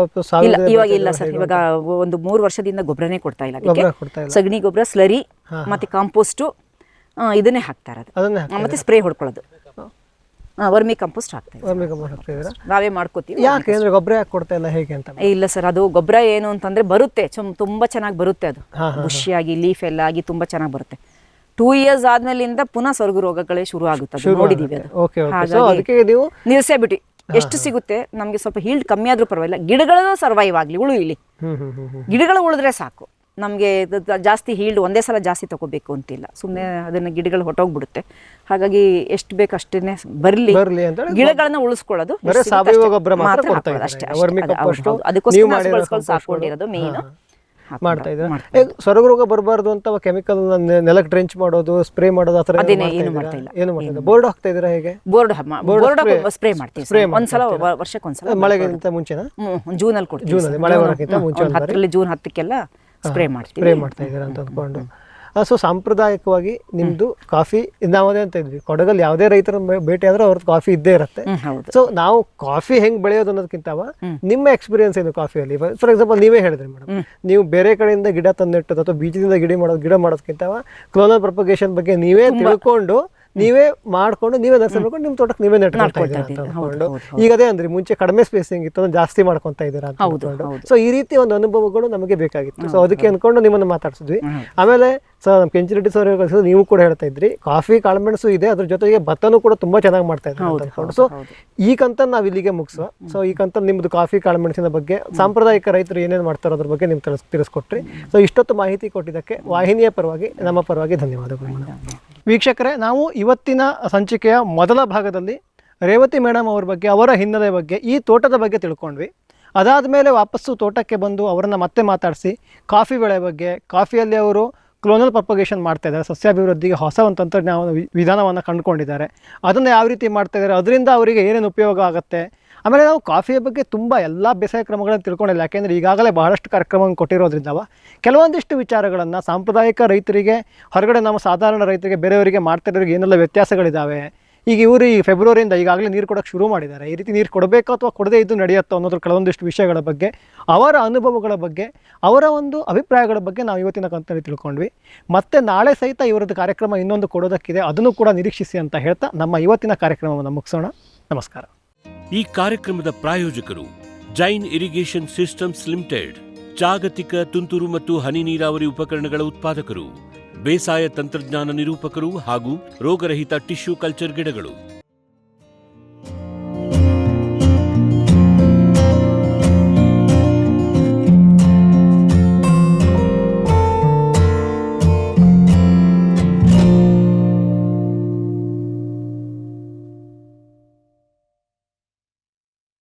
ಇವಾಗ ಇಲ್ಲ ಸರ್, ಇವಾಗ ಒಂದು 3 ವರ್ಷದಿಂದ ಗೊಬ್ಬರನೇ ಕೊಡ್ತಾ ಇಲ್ಲ. ಸಗಣಿ ಗೊಬ್ಬರ, ಸ್ಲರಿ ಮತ್ತೆ ಕಾಂಪೋಸ್ಟು ಇದನ್ನೇ ಹಾಕ್ತಾ ಇರೋದು, ಮತ್ತೆ ಸ್ಪ್ರೇ ಹೊಡ್ಕೊಳ್ಳೋದು. ವರ್ಮಿ ಕಂಪೋಸ್ಟ್ ಹಾಕ್ತೀವಿ, ನಾವೇ ಮಾಡ್ಕೋತೀವಿ. ಯಾಕೆ ಗೊಬ್ಬರ ಯಾಕೆ ಕೊಡ್ತಾ ಇಲ್ಲ, ಹೇಗೆ ಅಂತ? ಇಲ್ಲ ಸರ್, ಅದು ಗೊಬ್ಬರ ಏನು ಅಂತಂದ್ರೆ ಬರುತ್ತೆ, ತುಂಬಾ ಚೆನ್ನಾಗಿ ಬರುತ್ತೆ. ಅದು ಬುಷಿಯಾಗಿ ಲೀಫ್ ಎಲ್ಲ ಆಗಿ ತುಂಬಾ ಚೆನ್ನಾಗಿ ಬರುತ್ತೆ. 2 ಇಯರ್ಸ್ ಆದ್ಮೇಲಿಂದ ಪುನಃ ಸ್ವರ್ಗ ರೋಗಗಳೇ ಶುರು ಆಗುತ್ತೆ, ನೋಡಿದೀವಿ. ಅದು ನಿಲ್ಸೇಬಿಟ್ಟು ಎಷ್ಟು ಸಿಗುತ್ತೆ ನಮ್ಗೆ, ಸ್ವಲ್ಪ ಹೀಲ್ಡ್ ಕಮ್ಮಿ ಆದ್ರೂ ಪರವಾಗಿಲ್ಲ, ಗಿಡಗಳು ಸರ್ವೈವ್ ಆಗ್ಲಿ, ಉಳಿಲಿ. ಗಿಡಗಳು ಉಳಿದ್ರೆ ಸಾಕು ನಮಗೆ. ಜಾಸ್ತಿ ಹೀಲ್ಡ್ ಒಂದೇ ಸಲ ಜಾಸ್ತಿ ತಗೋಬೇಕು ಅಂತಿಲ್ಲ, ಸುಮ್ಮನೆ ಅದನ್ನ ಗಿಡಗಳು ಹೊಟ್ಟೋಗ್ಬಿಡುತ್ತೆ. ಹಾಗಾಗಿ ಎಷ್ಟು ಬೇಕು ಅಷ್ಟೇನೆ ಬರಲಿ, ಗಿಡಗಳನ್ನ ಉಳಿಸ್ಕೊಳ್ಳೋದು ಅಷ್ಟೇ. ಅದಕ್ಕೋಸ್ಕರ ಸಾಕೊಂಡಿರೋದು ಮೇನ್ ಮಾಡ್ತಾ ಇದ್ದಾರೆ. ಸ್ವರ್ಗರೋಗ ಬರಬಾರ್ದು ಅಂತ ಕೆಮಿಕಲ್ ನೆಲಕ್ಕೆ ಡ್ರೆಂಚ್ ಮಾಡೋದು, ಸ್ಪ್ರೇ ಮಾಡೋದು, ಆ ಥರ ಏನು ಮಾಡ್ತಾ ಇಲ್ಲ. ಬೋರ್ಡ್ ಹಾಕ್ತಾ ಇದ್ದೀರಾ? ಹೇಗೆ ಬೋರ್ಡ್ ಸ್ಪ್ರೇ ಮಾಡ್ತೀವಿ ಒಂದ್ಸಲ, ವರ್ಷಕ್ಕೊಂದ್ಸಲ. ಮಳೆಗಿಂತ ಮುಂಚೆನಾ? ಜೂನಲ್ಲಿ ಕೊಡ್ತೀವಿ. ಜೂನಲ್ಲಿ, ಮಳೆ ಬರೋಕ್ಕಿಂತ ಮುಂಚೆ ಜೂನ್ 10ಕ್ಕೆಲ್ಲ ಸ್ಪ್ರೇ ಮಾಡ್ತಾ ಇದ್ದೀರಾ ಅಂತ ಅಂದ್ಕೊಂಡು. ಸೊ ಸಾಂಪ್ರದಾಯಿಕವಾಗಿ ನಿಮ್ದು ಕಾಫಿ ನಾವದೇ ಅಂತ ಇದ್ವಿ, ಕೊಡಗಲ್ಲಿ ಯಾವುದೇ ರೈತರ ಭೇಟಿ ಆದ್ರೆ ಅವ್ರದ್ದು ಕಾಫಿ ಇದ್ದೇ ಇರುತ್ತೆ. ಸೊ ನಾವು ಕಾಫಿ ಹೆಂಗ್ ಬೆಳೆಯೋದು ಅನ್ನೋದಕ್ಕಿಂತ ನಿಮ್ಮ ಎಕ್ಸ್ಪೀರಿಯನ್ಸ್ ಏನು ಕಾಫಿಯಲ್ಲಿ? ಫಾರ್ ಎಕ್ಸಾಂಪಲ್ ನೀವೇ ಹೇಳಿದ್ರಿ ಮೇಡಮ್, ನೀವು ಬೇರೆ ಕಡೆಯಿಂದ ಗಿಡ ತಂದಿಟ್ಟದು ಅಥವಾ ಬೀಜದಿಂದ ಗಿಡ ಮಾಡೋದಕ್ಕಿಂತ ಕ್ಲೋನಲ್ ಪ್ರೊಪಗೇಷನ್ ಬಗ್ಗೆ ನೀವೇ ತಿಳ್ಕೊಂಡು, ನೀವೇ ಮಾಡ್ಕೊಂಡು, ನೀವೇ ನರ್ಸರಿ ಮಾಡ್ಕೊಂಡು ನಿಮ್ಮ ತೋಟಕ್ಕೆ ನೀವೇ ನೆಟ್ಕೊಳ್ತಾ ಇದ್ದೀರಾ ಅಂತ ಅಂದ್ಕೊಂಡು. ಈಗ ಅದೇ ಅಂದ್ರೆ ಮುಂಚೆ ಕಡಿಮೆ ಸ್ಪೇಸಿಂಗ್ ಇತ್ತು, ಅದನ್ನು ಜಾಸ್ತಿ ಮಾಡ್ಕೊಂತ ಇದ್ದೀರಾ ಅಂತ ಅಂದ್ಕೊಂಡು. ಸೊ ಈ ರೀತಿ ಒಂದು ಅನುಭವಗಳು ನಮಗೆ ಬೇಕಾಗಿತ್ತು. ಸೊ ಅದಕ್ಕೆ ಅನ್ಕೊಂಡು ನಿಮ್ಮನ್ನು ಮಾತಾಡ್ಸಿದ್ವಿ. ಆಮೇಲೆ ಸರ್, ನಮ್ಮ ಕೆಂಚರೆಡ್ಡಿ ಸರ್ ನೀವು ಕೂಡ ಹೇಳ್ತಾ ಇದ್ರಿ, ಕಾಫಿ ಕಾಳುಮೆಣಸು ಇದೆ, ಅದ್ರ ಜೊತೆಗೆ ಭತ್ತನೂ ಕೂಡ ತುಂಬಾ ಚೆನ್ನಾಗಿ ಮಾಡ್ತಾ ಇದ್ದಾರೆ ಅಂತ ಅಂದ್ಕೊಂಡು. ಸೊ ಈ ಕಂತನ್ನು ನಾವು ಇಲ್ಲಿಗೆ ಮುಗಿಸುವ. ಸೊ ಈ ಕಂತನ್ನು ನಿಮ್ದು ಕಾಫಿ ಕಾಳುಮೆಣಸಿನ ಬಗ್ಗೆ, ಸಾಂಪ್ರದಾಯಿಕ ರೈತರು ಏನೇನು ಮಾಡ್ತಾರೋ ಅದ್ರ ಬಗ್ಗೆ ನಿಮ್ಗೆ ತಿಳಿಸ್ಕೊಟ್ರಿ. ಸೊ ಇಷ್ಟೊತ್ತು ಮಾಹಿತಿ ಕೊಟ್ಟಿದ್ದಕ್ಕೆ ವಾಹಿನಿಯ ಪರವಾಗಿ, ನಮ್ಮ ಪರವಾಗಿ ಧನ್ಯವಾದಗಳು. ವೀಕ್ಷಕರೇ, ನಾವು ಇವತ್ತಿನ ಸಂಚಿಕೆಯ ಮೊದಲ ಭಾಗದಲ್ಲಿ ರೇವತಿ ಮೇಡಮ್ ಅವ್ರ ಬಗ್ಗೆ, ಅವರ ಹಿನ್ನೆಲೆ ಬಗ್ಗೆ, ಈ ತೋಟದ ಬಗ್ಗೆ ತಿಳ್ಕೊಂಡ್ವಿ. ಅದಾದ ಮೇಲೆ ವಾಪಸ್ಸು ತೋಟಕ್ಕೆ ಬಂದು ಅವರನ್ನು ಮತ್ತೆ ಮಾತಾಡಿಸಿ ಕಾಫಿ ಬೆಳೆ ಬಗ್ಗೆ, ಕಾಫಿಯಲ್ಲಿ ಅವರು ಕ್ಲೋನಲ್ ಪ್ರೊಪಗೇಷನ್ ಮಾಡ್ತಾ ಇದ್ದಾರೆ, ಸಸ್ಯಾಭಿವೃದ್ಧಿಗೆ ಹೊಸ ಒಂದು ತಂತ್ರಜ್ಞಾನ ವಿಧಾನವನ್ನು ಕಂಡುಕೊಂಡಿದ್ದಾರೆ. ಅದನ್ನು ಯಾವ ರೀತಿ ಮಾಡ್ತಾ ಇದ್ದಾರೆ, ಅದರಿಂದ ಅವರಿಗೆ ಏನೇನು ಉಪಯೋಗ ಆಗುತ್ತೆ. ಆಮೇಲೆ ನಾವು ಕಾಫಿಯ ಬಗ್ಗೆ ತುಂಬ ಎಲ್ಲ ಬೇಸಾಯ ಕ್ರಮಗಳನ್ನು ತಿಳ್ಕೊಂಡಿಲ್ಲ, ಯಾಕೆಂದರೆ ಈಗಾಗಲೇ ಬಹಳಷ್ಟು ಕಾರ್ಯಕ್ರಮವನ್ನು ಕೊಟ್ಟಿರೋದ್ರಿಂದ ಕೆಲವೊಂದಿಷ್ಟು ವಿಚಾರಗಳನ್ನು ಸಾಂಪ್ರದಾಯಿಕ ರೈತರಿಗೆ, ಹೊರಗಡೆ ನಮ್ಮ ಸಾಧಾರಣ ರೈತರಿಗೆ, ಬೇರೆಯವರಿಗೆ ಮಾಡ್ತಿರೋರಿಗೆ ಏನೆಲ್ಲ ವ್ಯತ್ಯಾಸಗಳಿದ್ದಾವೆ. ಈಗ ಇವರು ಈ ಫೆಬ್ರವರಿಯಿಂದ ಈಗಾಗಲೇ ನೀರು ಕೊಡೋಕ್ಕೆ ಶುರು ಮಾಡಿದ್ದಾರೆ. ಈ ರೀತಿ ನೀರು ಕೊಡಬೇಕು ಅಥವಾ ಕೊಡದೇ ಇದ್ದು ನಡೆಯುತ್ತೋ ಅನ್ನೋದ್ರ ಕೆಲವೊಂದಿಷ್ಟು ವಿಷಯಗಳ ಬಗ್ಗೆ, ಅವರ ಅನುಭವಗಳ ಬಗ್ಗೆ, ಅವರ ಒಂದು ಅಭಿಪ್ರಾಯಗಳ ಬಗ್ಗೆ ನಾವು ಇವತ್ತಿನ ಕಂತಲ್ಲಿ ತಿಳ್ಕೊಂಡ್ವಿ. ಮತ್ತೆ ನಾಳೆ ಸಹಿತ ಇವರದ್ದು ಕಾರ್ಯಕ್ರಮ ಇನ್ನೊಂದು ಕೊಡೋದಕ್ಕಿದೆ, ಅದನ್ನು ಕೂಡ ನಿರೀಕ್ಷಿಸಿ ಅಂತ ಹೇಳ್ತಾ ನಮ್ಮ ಇವತ್ತಿನ ಕಾರ್ಯಕ್ರಮವನ್ನು ಮುಗಿಸೋಣ. ನಮಸ್ಕಾರ. ಈ ಕಾರ್ಯಕ್ರಮದ ಪ್ರಾಯೋಜಕರು ಜೈನ್ ಇರಿಗೇಷನ್ ಸಿಸ್ಟಮ್ಸ್ ಲಿಮಿಟೆಡ್, ಜಾಗತಿಕ ತುಂತುರು ಮತ್ತು ಹನಿ ನೀರಾವರಿ ಉಪಕರಣಗಳ ಉತ್ಪಾದಕರು, ಬೇಸಾಯ ತಂತ್ರಜ್ಞಾನ ನಿರೂಪಕರು ಹಾಗೂ ರೋಗರಹಿತ ಟಿಶ್ಯೂ ಕಲ್ಚರ್ ಗಿಡಗಳು.